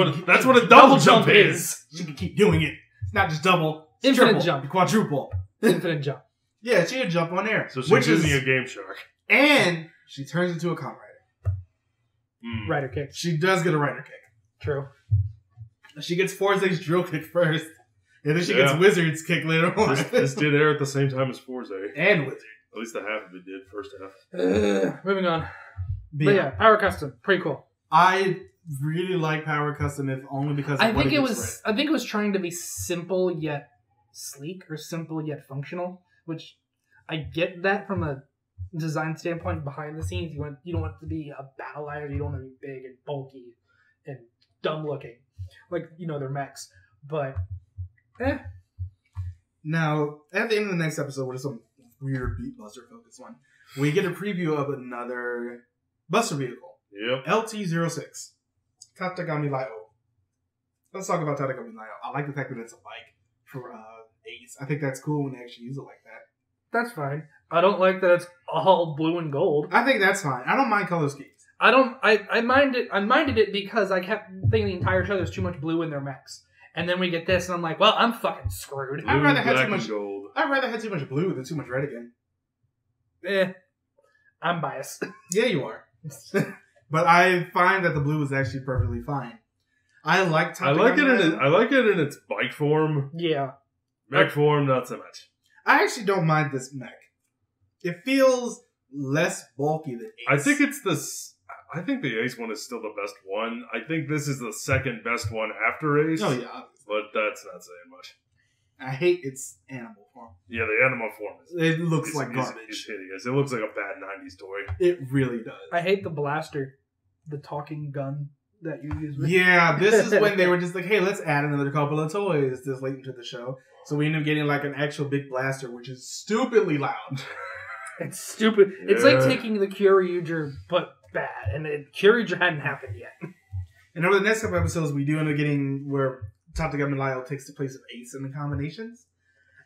what a double jump is. She can keep doing it. It's not just double. It's Infinite triple, jump. Quadruple. Infinite jump. Yeah, she can jump on air. So she's which using is, a Game Shark. and she turns into a Kamen Rider. Rider kick. She does get a Rider kick. True. She gets Forze's drill kick first, and then she Yeah. gets Wizard's kick later on. This did air at the same time as Forza. And Wizard. At least the half of it did, first half. Moving on. But But yeah, Power Custom. Pretty cool. I really like Power Custom, if only because of I what think it it gets was. I think it was trying to be simple yet sleek, or simple yet functional. Which I get that from a design standpoint. Behind the scenes, you don't want it to be a battle ladder. You don't want it to be big and bulky and dumb looking, like they're mechs. But Now, at the end of the next episode, which is some weird Beat Buster focused one, we get a preview of another Buster vehicle. Yep. LT-06. Tatagami Lai-O. Let's talk about Tatagami Lai-O. I like the fact that it's a bike for Ace. I think that's cool when they actually use it like that. that's fine. I don't like that it's all blue and gold. I think that's fine. I don't mind color schemes. I minded it because I kept thinking the entire show there's too much blue in their mechs. And then we get this, and I'm like, well, I'm fucking screwed. I'd rather have Black too and much gold. I'd rather have too much blue than too much red again. I'm biased. Yeah, you are. But I find that the blue is actually perfectly fine. I like I like it Tatagami in Lai-O. I like it in its bike form. Yeah. Mech form, not so much. I actually don't mind this mech. It feels less bulky than Ace. I think the Ace one is still the best one. I think this is the second best one after Ace. Oh yeah, But that's not saying much. I hate its animal form. Yeah, the animal form is It looks like is garbage. hideous. It looks like a bad 90s toy. It really does. I hate the blaster, the talking gun that you use. With. Yeah, this is when they were just like, hey, let's add another couple of toys this late into the show. So we end up getting like an actual big blaster, which is stupidly loud. It's stupid. It's like Yeah. taking the Kyryuger, but bad. And Kyryuger hadn't happened yet. And over the next couple episodes, we do end up getting where Tatagami Lai-O takes the place of Ace in the combinations.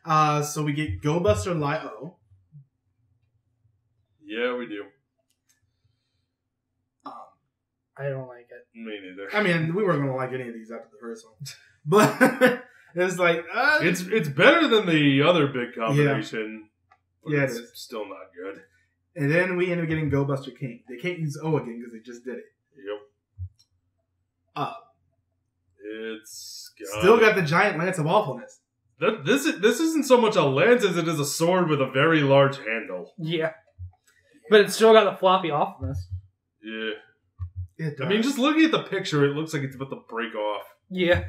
So we get Go Buster Lai-O. Yeah, we do. I don't like it. Me neither. I mean, we weren't going to like any of these after the first one. But it's like... It's better than the other big combination. But Yeah, it it's is. still not good. And then we end up getting Go Buster King. They can't use O again because they just did it. Yep. It's Still got the giant lance of awfulness. This isn't so much a lance as it is a sword with a very large handle. Yeah. But it's still got the floppy offness. Yeah. It does. I mean, just looking at the picture, it looks like it's about to break off. Yeah.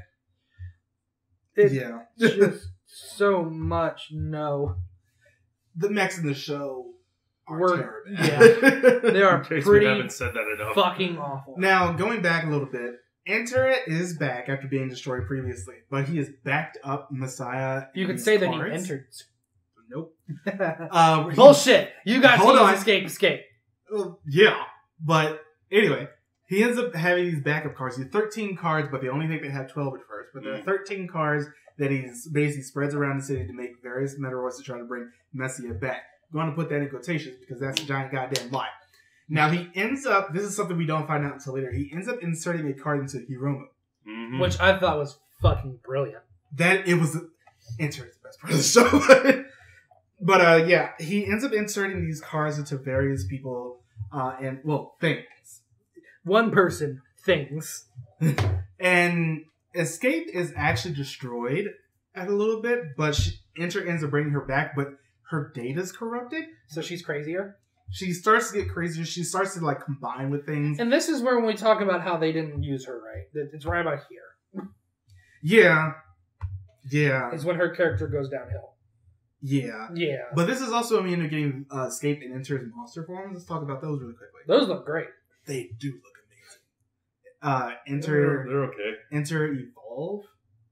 It's yeah. just so much no. The mechs in the show are We're- terrible. yeah. They are In case pretty we haven't said that enough. fucking awful. Now, going back a little bit, Enter is back after being destroyed previously, but he has backed up Messiah. You in could these say that he cards. entered. Nope. Bullshit! You got Hold to on. escape. Well, yeah, but anyway, he ends up having these backup cards. He had 13 cards, but they only think they had 12 at first. But there are 13 cards that he's basically spreads around the city to make various Metoroids to try to bring Messiah back. I'm going to put that in quotations because that's a giant goddamn lie. Now he ends up, this is something we don't find out until later, he ends up inserting a card into Hiromu. Mm-hmm. Which I thought was fucking brilliant. That, it was, Enter is the best part of the show. But yeah, he ends up inserting these cards into various people, and, well, things. One person, things. And Escape is actually destroyed at a little bit, but Enter ends up bringing her back, but her data's corrupted. So she's crazier. She starts to get crazier. She starts to like combine with things. And this is where when we talk about how they didn't use her right. It's right about here. Yeah. Yeah. Is when her character goes downhill. Yeah. Yeah. But this is also me into getting Escape and Enter's monster forms. Let's talk about those really quickly. Those look great. They do look amazing. Enter They're okay. Enter Evolve,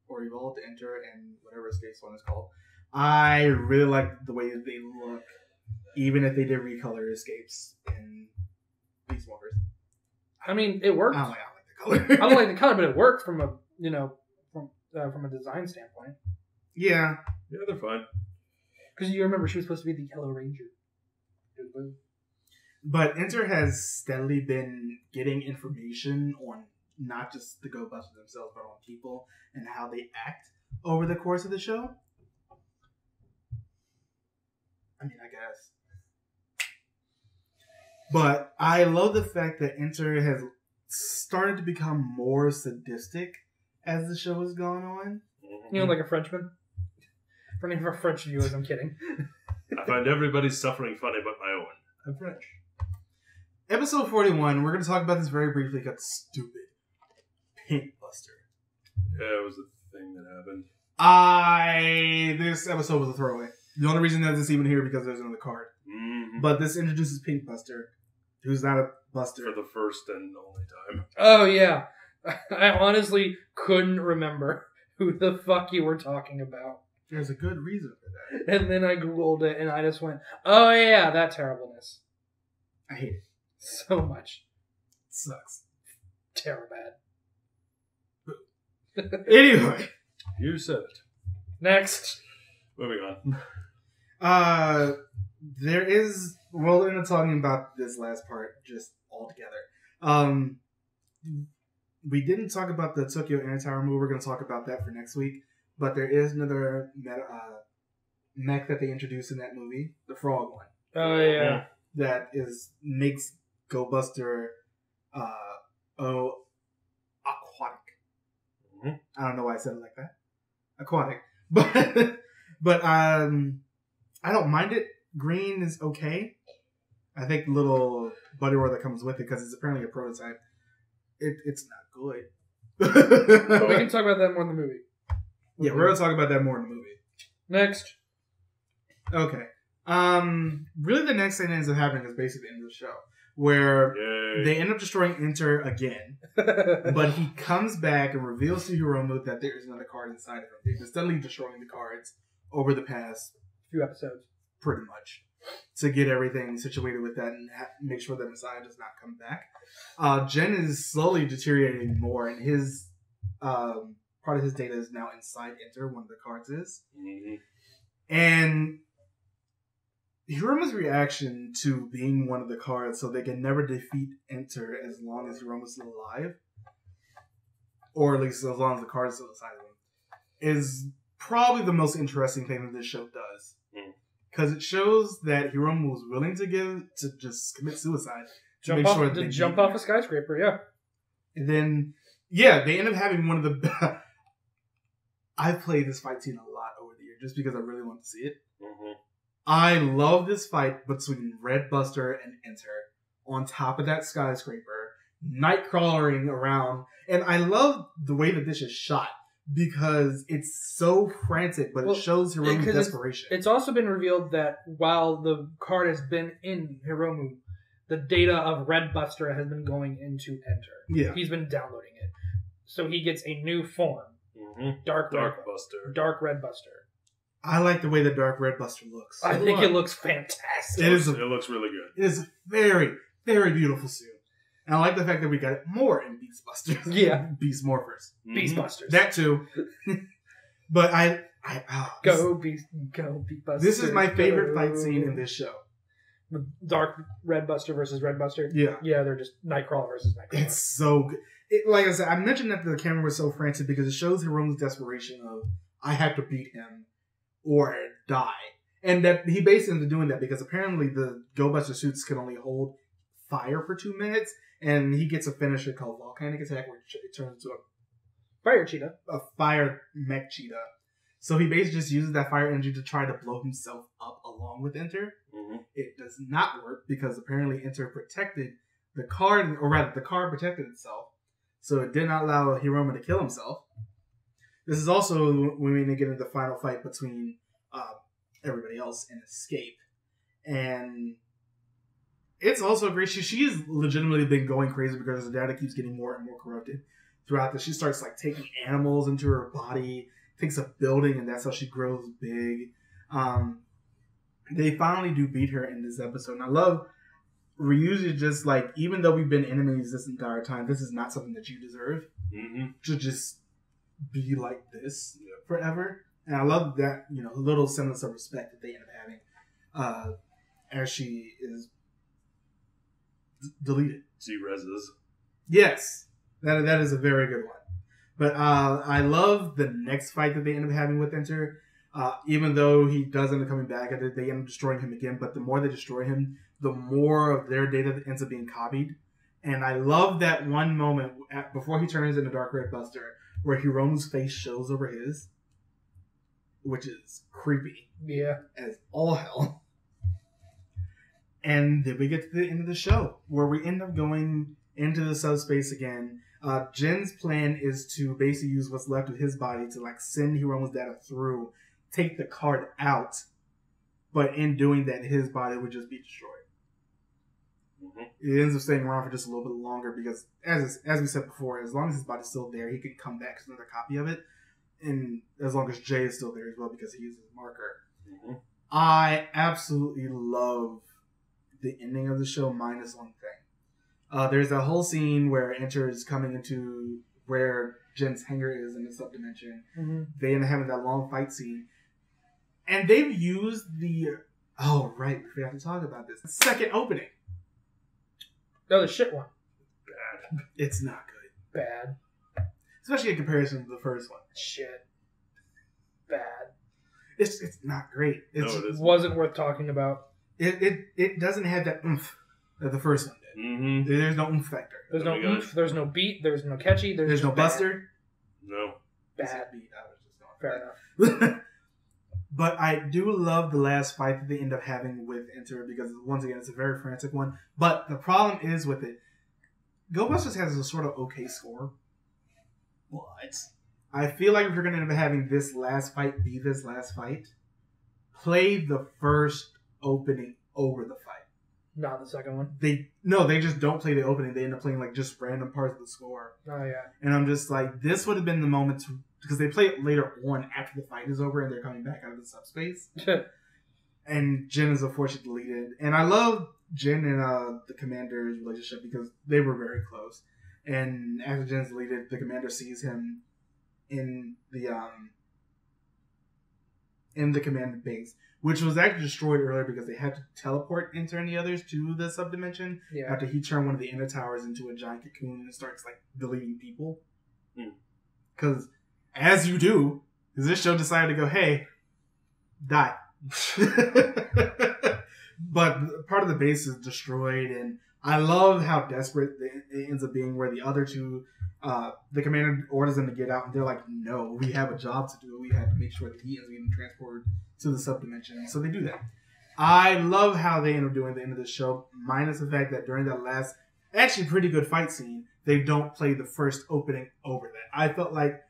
or Evolve to Enter, and whatever Escape's one is called. I really like the way that they look, even if they did recolor Escapes in Beast Morphers. I mean, it worked. I don't like the color. I don't like the color, but it worked from a design standpoint. Yeah. Yeah, they're fine. Because you remember she was supposed to be the Yellow Ranger. But Enter has steadily been getting information on not just the Go Busters themselves, but on people and how they act over the course of the show. I mean, I guess. But I love the fact that Enter has started to become more sadistic as the show has gone on. You know, like a Frenchman? For any of our French viewers, I'm kidding. I find everybody's suffering funny but my own. I'm French. Episode 41, we're going to talk about this very briefly, got stupid. Pink Buster. Yeah, it was a thing that happened. This episode was a throwaway. The only reason that it's even here because there's another card. Mm-hmm. But this introduces Pink Buster, who's not a Buster. For the first and only time. Oh, yeah. I honestly couldn't remember who the fuck you were talking about. There's a good reason for that. And then I Googled it and I just went, oh, yeah, that terribleness. I hate it. So much. It sucks. Terror bad. Anyway. You said it. Next. Moving on. There is, we're going to talking about this last part just all together. We didn't talk about the Tokyo Anti-Tower move. We're going to talk about that for next week. But there is another mech that they introduced in that movie, the frog one. Oh, yeah. That makes Go Buster aquatic. Mm-hmm. I don't know why I said it like that. Aquatic. But I don't mind it. Green is okay. I think the little buddy roar that comes with it, because it's apparently a prototype, it's not good. But we can talk about that more in the movie. Yeah, we're going to talk about that more in the movie. Next. Okay. Really the next thing that ends up happening is basically the end of the show, where Yay. they end up destroying Enter again, but he comes back and reveals to Hiromu that there is another card inside of him. They've been steadily destroying the cards over the past few episodes. pretty much, to get everything situated with that and make sure that Messiah does not come back. Jen is slowly deteriorating more, and his part of his data is now inside Enter, one of the cards is. Mm-hmm. And Hiromu's reaction to being one of the cards so they can never defeat Enter as long as Hiromu's still alive, or at least as long as the card is still inside of him, is probably the most interesting thing that this show does. Because it shows that Hiromu was willing to just commit suicide to make sure that they jump off a skyscraper, yeah. And then, yeah, they end up having one of the... I've played this fight scene a lot over just because I really want to see it. Mm-hmm. I love this fight between Red Buster and Enter on top of that skyscraper, night crawling around. And I love the way that this is shot because it's so frantic, but it shows Hiromu's desperation. It's also been revealed that while the card has been in Hiromu, the data of Red Buster has been going into Enter. Yeah. He's been downloading it. So he gets a new form. Mm-hmm. Dark Buster. Dark Red Buster. I like the way the Dark Red Buster looks. I think it looks fantastic. It looks really good. It is a very, very beautiful suit. And I like the fact that we got it more in Beast Busters. Yeah. Beast Morphers. Mm-hmm. Beast Busters. That too. But Go Beast Busters. This is my favorite fight scene in this show. Dark Red Buster versus Red Buster. Yeah. Yeah, they're just Nightcrawler versus Nightcrawler. It's so good. Like I said, I mentioned that the camera was so frantic because it shows Hiromu's desperation of, I have to beat him or die. And that he basically is doing that because apparently the Go Buster suits can only hold fire for 2 minutes, and he gets a finisher called Volcanic Attack where it turns into a fire mech cheetah. So he basically just uses that fire energy to try to blow himself up along with Enter. Mm-hmm. It does not work because apparently Enter protected the card, or rather the card protected itself. So it did not allow Hiromu to kill himself. This is also when we get into the final fight between everybody else and Escape. And it's also great. She's legitimately been going crazy because her data keeps getting more and more corrupted throughout this. She starts like taking animals into her body, takes a building, and that's how she grows big. They finally do beat her in this episode. And I love Ryuji just like, even though we've been enemies this entire time, this is not something that you deserve. Mm-hmm. To just be like this forever. And I love that, little semblance of respect that they end up having as she is deleted. She reses. Yes, that is a very good one. But I love the next fight that they end up having with Enter. Even though he does end up coming back, they end up destroying him again. But the more they destroy him, the more of their data that ends up being copied. And I love that one moment before he turns into Dark Red Buster where Hiromu's face shows over his, which is creepy. Yeah. As all hell. And then we get to the end of the show where we end up going into the subspace again. Jin's plan is to basically use what's left of his body to like send Hiromu's data through, take the card out, but in doing that, his body would just be destroyed. Mm-hmm. It ends up staying around for just a little bit longer because, as we said before, as long as his body's still there, he can come back as another copy of it. And as long as Jay is still there as well because he uses his marker. Mm-hmm. I absolutely love the ending of the show minus one thing. There's a whole scene where Enter is coming into where Jin's hangar is in the subdimension. Mm-hmm. They end up having that long fight scene. And they've used the... Oh, right. We forgot to talk about this. Second opening. No, the shit one. Bad. It's not good. Bad. Especially in comparison to the first one. Shit. Bad. It's not great. No, it isn't. Wasn't worth talking about. It doesn't have that oomph that the first one did. Mm-hmm. There's no oomph factor. There's no oomph, there's no beat, there's no catchy, There's no bad. buster. No. Bad. Beat. I was just going. Fair enough. But I do love the last fight that they end up having with Enter because, once again, it's a very frantic one. But the problem is with it, Go Busters has a sort of okay score. But I feel like if you're going to end up having this last fight be this last fight, play the first opening over the fight. Not the second one. They just don't play the opening. They end up playing like just random parts of the score. Oh, yeah. And I'm just like, this would have been the moment to, because they play it later on after the fight is over and they're coming back out of the subspace. And Jin is unfortunately deleted. And I love Jin and the commander's relationship because they were very close. And after Jin's deleted, the commander sees him in the command base, which was actually destroyed earlier because they had to teleport Enter and the others to the subdimension after he turned one of the inner towers into a giant cocoon and starts like deleting people. Because as you do, because this show decided to go, hey, die. But part of the base is destroyed, and I love how desperate it ends up being, where the other two the commander orders them to get out, and they're like, no, we have a job to do. We have to make sure that he is getting transported to the subdimension. So they do that. I love how they end up doing the end of the show, minus the fact that during that last, actually pretty good fight scene, they don't play the first opening over that. I felt like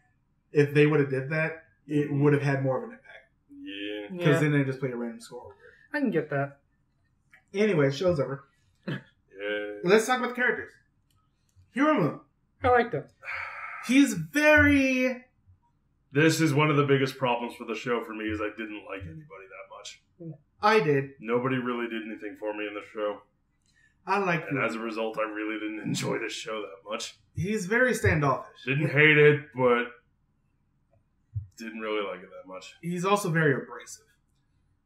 if they would have did that, it would have had more of an impact. Yeah. Because then they just play a random score over it. I can get that. Anyway, show's over. Yeah. Let's talk about the characters. Hiromu. I like them. He's very... This is one of the biggest problems for the show for me is I didn't like anybody that much. I did. Nobody really did anything for me in the show. I like And him. as a result, I really didn't enjoy this show that much. He's very standoffish. Didn't hate it, but didn't really like it that much. He's also very abrasive.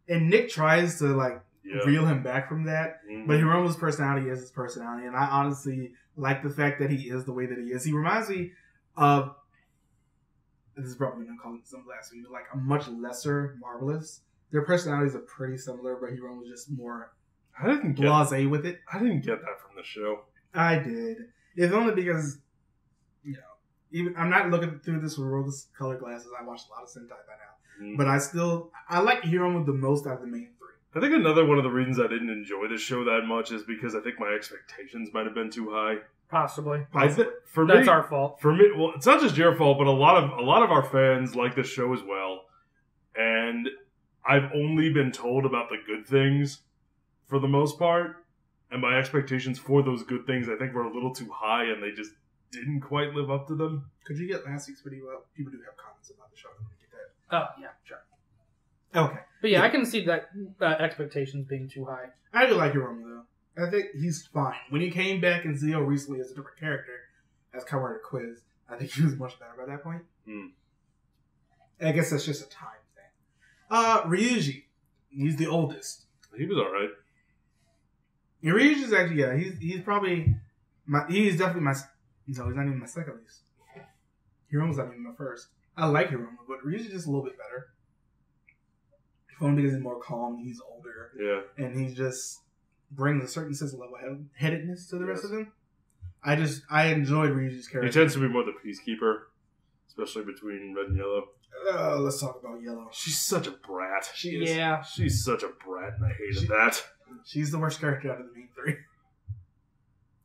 And Nick tries to, like, Yeah. reel him back from that. Mhm. But Hiromu's personality is his personality. And I honestly like the fact that he is the way that he is. He reminds me of... This is probably going to call it some blasphemy, but like a much lesser Marvelous. Their personalities are pretty similar, but Hiromu's just more I didn't get blasé with it. I didn't get that from the show. I did. It's only because, you know, even I'm not looking through this with rose-colored glasses. I watched a lot of Sentai by now. Mhm. But I like Hiromu the most out of the main three. I think another one of the reasons I didn't enjoy this show that much is because I think my expectations might have been too high. Possibly. For That's me, our fault. For me, well, it's not just your fault, but a lot of our fans like this show as well. And I've only been told about the good things for the most part, and my expectations for those good things I think were a little too high, and they just didn't quite live up to them. Could you get last week's video up? People do have comments about the show. Let me get Oh, yeah, sure. that. Okay. But yeah, I can see that expectations being too high. I do like Hiromu, though. I think he's fine. When he came back in Zio recently as a different character, as Kawaii Quiz, I think he was much better by that point. I guess that's just a time thing. Ryuji. He's the oldest. He was alright. Yeah, Ryuji's actually, yeah, he's probably, he's definitely my, no, he's not even my second least. Hiromu's not even my first. I like Hiromu, but Ryuji's just a little bit better. Only because he's more calm, he's older, Yeah. and he just brings a certain sense of level-headedness to the rest of them. I enjoyed Ryuji's He character. tends to be more the peacekeeper, especially between red and yellow. Let's talk about Yellow. She's such a brat. She is. Yeah. She's such a brat, and I hated that. She's the worst character out of the main three.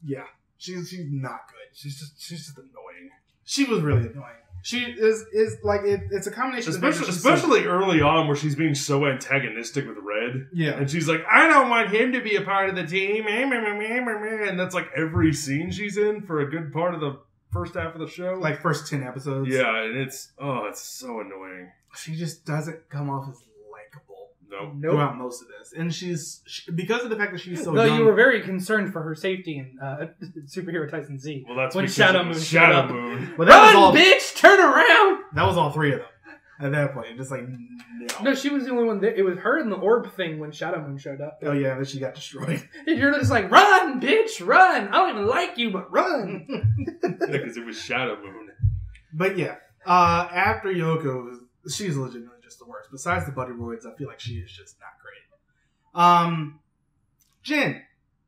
Yeah. She's not good. She's just annoying. She was really annoying. She is like it's a combination Especially early on where she's being so antagonistic with Red. Yeah. And she's like, I don't want him to be a part of the team. And that's like every scene she's in for a good part of the first half of the show. Like first 10 episodes. Yeah, and it's so annoying. She just doesn't come off as likable No. throughout most of this. And because of the fact that she's so Though young. you were very concerned for her safety in Superhero Tyson Z. Well, that's When because Shadow it was Moon Shadow showed up. Moon. But that was Run, all, bitch! Turn around! that was all three of them. At that point, just like, no. No, she was the only one there. It was her and the orb thing when Shadow Moon showed up. Oh yeah, then she got destroyed. And you're just like, run, bitch, run! I don't even like you, but run! Yeah, because it was Shadow Moon. But yeah, after Yoko, she's legitimately just the worst. Besides the Buddy Roids, I feel like she is just not great. Jin.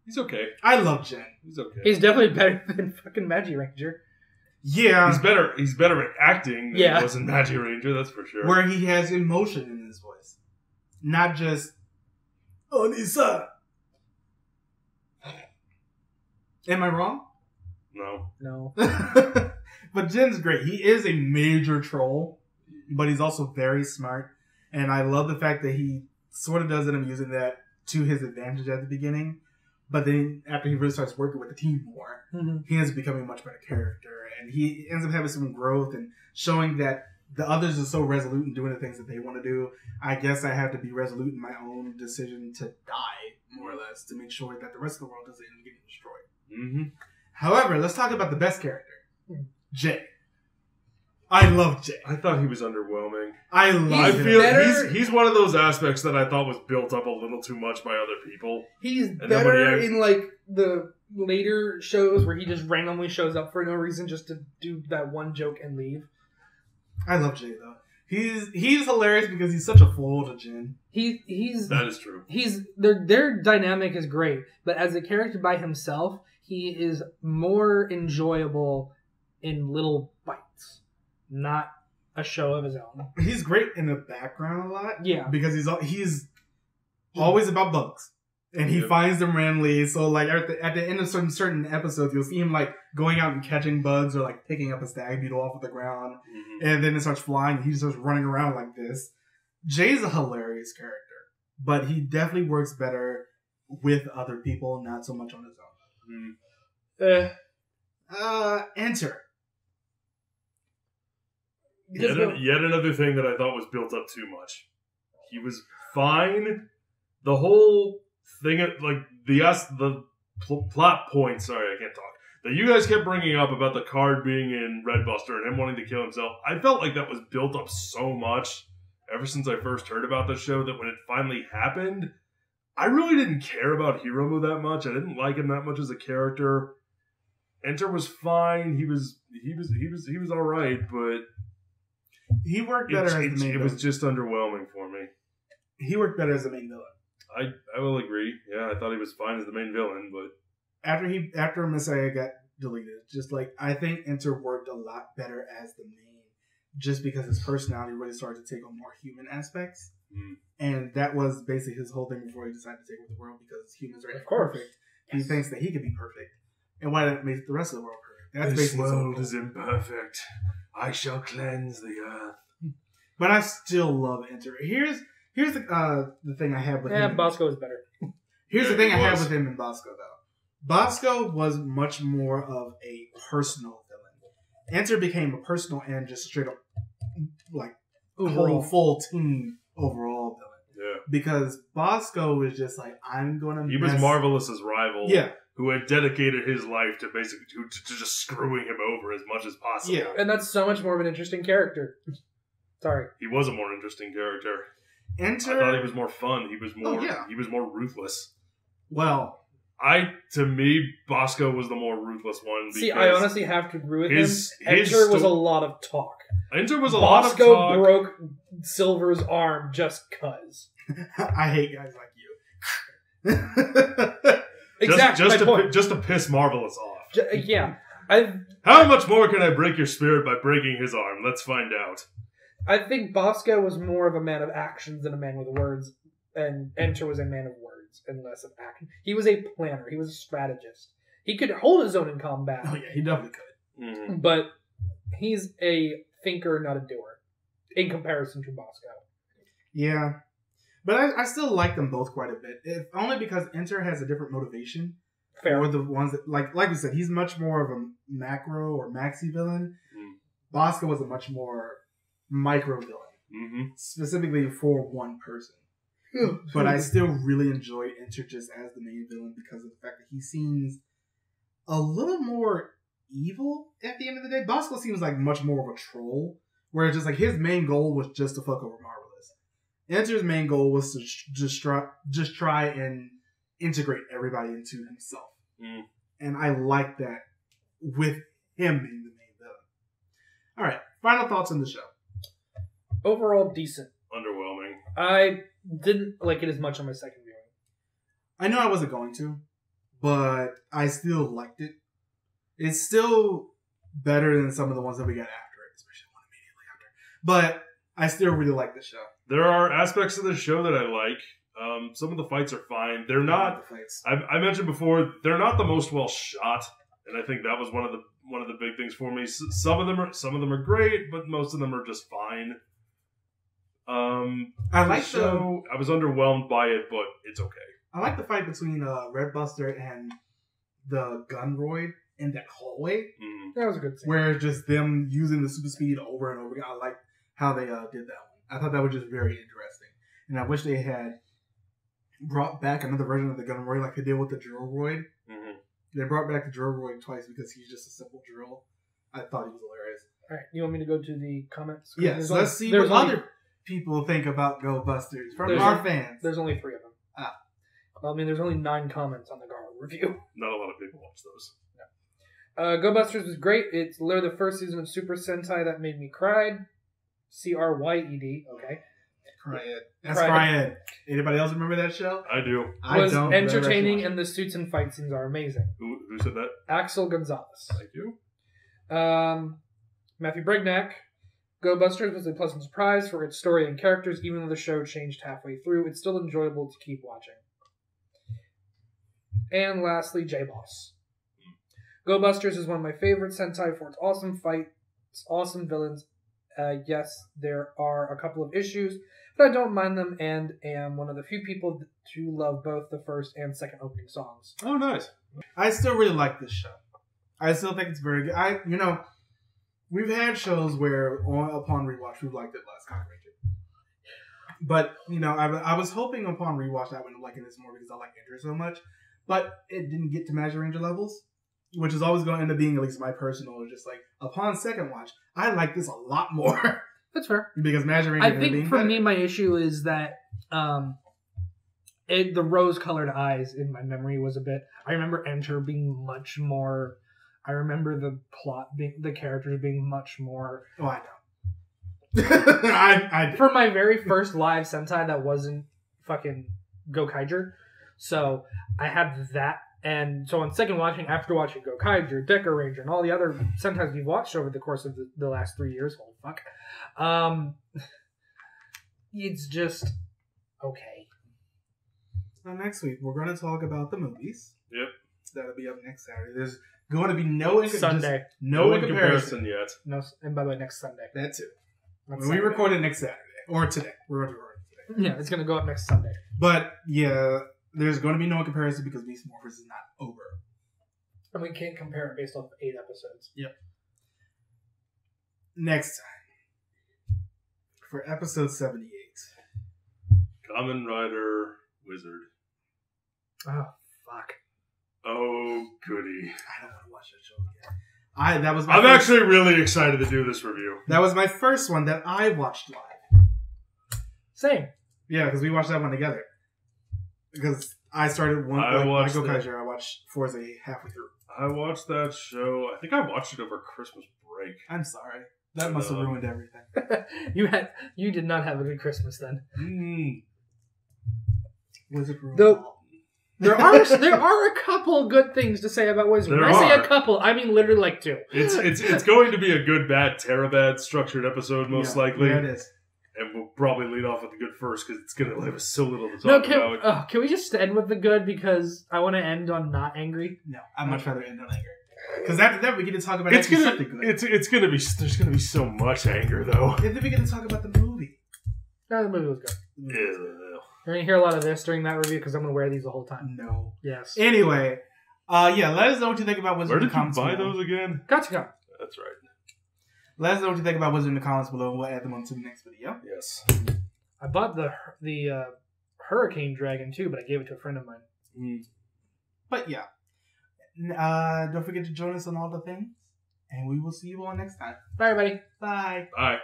He's okay. I love Jin. He's okay. He's definitely better than fucking Magi Ranger. Yeah. He's better at acting than Yeah. he was in Magi Ranger, that's for sure. Where he has emotion in his voice. Not just, Onisa. Am I wrong? No. No. But Jin's great. He is a major troll, but he's also very smart. And I love the fact that he sort of does end up using that to his advantage at the beginning. But then after he really starts working with the team more, he ends up becoming a much better character. And he ends up having some growth and showing that the others are so resolute in doing the things that they want to do. I guess I have to be resolute in my own decision to die, more or less, to make sure that the rest of the world doesn't end up getting destroyed. Mm-hmm. However, let's talk about the best character. Jay. I love Jay. I thought he was underwhelming. I love I him. feel better- he's one of those aspects that I thought was built up a little too much by other people. He's then better when he- in, like, the later shows where he just randomly shows up for no reason just to do that one joke and leave. I love Jay, though. He's hilarious because he's such a fool to Jin. He's That is true. their dynamic is great, but as a character by himself, he is more enjoyable in little bites, not a show of his own. He's great in the background a lot. Yeah. Because he's always about bugs. And he finds them randomly. So, like, at the end of some certain episodes, you'll see him, like, going out and catching bugs or, like, picking up a stag beetle off of the ground. Mm-hmm. And then it starts flying. And he starts running around like this. Jay's a hilarious character. But he definitely works better with other people, not so much on his own. Enter. Yet another thing that I thought was built up too much. He was fine. The whole thing, like the plot point. Sorry, I can't talk. That you guys kept bringing up about the card being in Red Buster and him wanting to kill himself. I felt like that was built up so much ever since I first heard about the show that when it finally happened, I really didn't care about Hiromu that much. I didn't like him that much as a character. Enter was fine. He was all right, but he worked better as the main villain. It was just underwhelming for me. He worked better as the main villain. I will agree. Yeah, I thought he was fine as the main villain, but after Messiah got deleted, just like I think Enter worked a lot better as the main, just because his personality really started to take on more human aspects, and that was basically his whole thing before he decided to take over the world because humans are perfect. He thinks that he could be perfect, and why not make the rest of the world perfect? That's this world is imperfect. I shall cleanse the earth. But I still love Enter. Here's the thing I have with him. Yeah, Bosco is better. Here's the thing I have with him and Bosco, though. Bosco was much more of a personal villain. Enter became a personal and just straight up, like, whole full team overall villain. Yeah. Because Bosco was just like, I'm going to He was Marvelous's rival. Yeah. Who had dedicated his life to basically to just screwing him over as much as possible. Yeah. And that's so much more of an interesting character. Sorry. He was a more interesting character. Enter. I thought he was more fun. He was more. He was more ruthless. Well, to me, Bosco was the more ruthless one. See, I honestly have to agree with him. Enter was a lot of talk. Enter was a lot of talk. Bosco broke Silver's arm just cuz. I hate guys like you. Exactly. Just to piss Marvelous off. Yeah. How much more can I break your spirit by breaking his arm? Let's find out. I think Bosco was more of a man of actions than a man with words, and Enter was a man of words and less of action. He was a planner. He was a strategist. He could hold his own in combat. Oh yeah, he definitely could. Mm-hmm. But he's a thinker, not a doer, in comparison to Bosco. Yeah. But I still like them both quite a bit. If only because Enter has a different motivation. Fair. Or the ones that, like we said, he's much more of a macro or maxi villain. Bosco was a much more micro villain, specifically for one person. But I still really enjoy Enter just as the main villain because of the fact that he seems a little more evil at the end of the day. Bosco seems like much more of a troll, where just like his main goal was just to fuck over Marvelous. Enter's main goal was to just try and integrate everybody into himself, and I like that with him being the main villain. All right, final thoughts on the show. Overall, decent. Underwhelming. I didn't like it as much on my second viewing. I know I wasn't going to, but I still liked it. It's still better than some of the ones that we got after it, especially one immediately after. But I still really like the show. There are aspects of the show that I like. Some of the fights are fine. They're not. I mentioned before, they're not the most well shot, and I think that was one of the big things for me. Some of them are great, but most of them are just fine. I like the show. I was underwhelmed by it, but it's okay. I like the fight between Red Buster and the Gunroid in that hallway. That was a good scene. Where just them using the super speed over and over again. I like how they did that one. I thought that was just very interesting. And I wish they had brought back another version of the Gunroid like they did with the Drillroid. They brought back the Drillroid twice because he's just a simple drill. I thought he was hilarious. All right, you want me to go to the comments? Yes, let's see what other people think about Go Busters from our fans. There's only 3 of them. Well, I mean, there's only 9 comments on the Garland review. Not a lot of people watch those. No. Go Busters was great. It's literally the first season of Super Sentai that made me cry. Cryed. Okay. Cryed. That's Cryed. Anybody else remember that show? I do. I was don't. Entertaining, and the suits and fight scenes are amazing. Who said that? Axel Gonzalez. Thank you. Matthew Brignac. Go Busters was a pleasant surprise for its story and characters, even though the show changed halfway through. It's still enjoyable to keep watching. And lastly, J-Boss. Go Busters is one of my favorite Sentai for its awesome fights, awesome villains. Yes, there are a couple of issues, but I don't mind them and am one of the few people to love both the first and second opening songs. Oh, nice. I still really like this show. I still think it's very good. We've had shows where upon rewatch we've liked it less, Kamen Ranger. But, I was hoping upon rewatch I would end up liking this more because I like Enter so much. But it didn't get to Magic Ranger levels, which is always going to end up being at least my personal, just like, upon second watch, I like this a lot more. That's fair. Because Magic Ranger I think for me, my issue is that the rose-colored eyes in my memory was a bit... I remember Enter being much more... I remember the plot, the characters being much more... Oh, I know. For my very first live Sentai that wasn't fucking Gokaiger. So I had that. And so on second watching, after watching Gokaiger, Deca Ranger, and all the other Sentais we've watched over the course of the last 3 years, holy fuck, it's just okay. Now next week, we're going to talk about the movies. Yep. That'll be up next Saturday. There's going to be no Sunday. No comparison yet. No, and by the way, next Sunday. That's it. We record it next Saturday. Or today. We're going to record it today. Yeah, it's going to go up next Sunday. But, yeah, there's going to be no comparison because Beast Morphers is not over. And we can't compare it based off 8 episodes. Yep. Next time. For episode 78. Kamen Rider Wizard. Oh, fuck. Oh, goody. I don't want to watch that show again. I'm actually really excited to do this review. That was my first one that I watched live. Same. Yeah, because we watched that one together. Because I started one. I watched Forza halfway through. I watched that show. I think I watched it over Christmas break. I'm sorry. That must have ruined everything. You did not have a good Christmas then. Wizard ruined There are a couple good things to say about Wizard. When I say a couple, I mean literally like 2. It's going to be a good, bad, Terabad structured episode, most likely. Yeah, it is. And we'll probably lead off with the good first, because it's going to leave us so little to talk about. Can we just end with the good, because I want to end on not angry? No, I'd much rather end on anger. Because after that, we get to talk about something good. It's going to be... There's going to be so much anger, though. And then we get to talk about the movie. No, the movie was good. Yeah. You're going to hear a lot of this during that review, because I'm going to wear these the whole time. No. Yes. Anyway, let us know what you think about Wizard in the comments below. Where did you buy those again? Gotcha. That's right. Let us know what you think about Wizard in the comments below, and we'll add them onto the next video. Yes. I bought the Hurricane Dragon, too, but I gave it to a friend of mine. But yeah. Don't forget to join us on all the things, and we will see you all next time. Bye, everybody. Bye. Bye.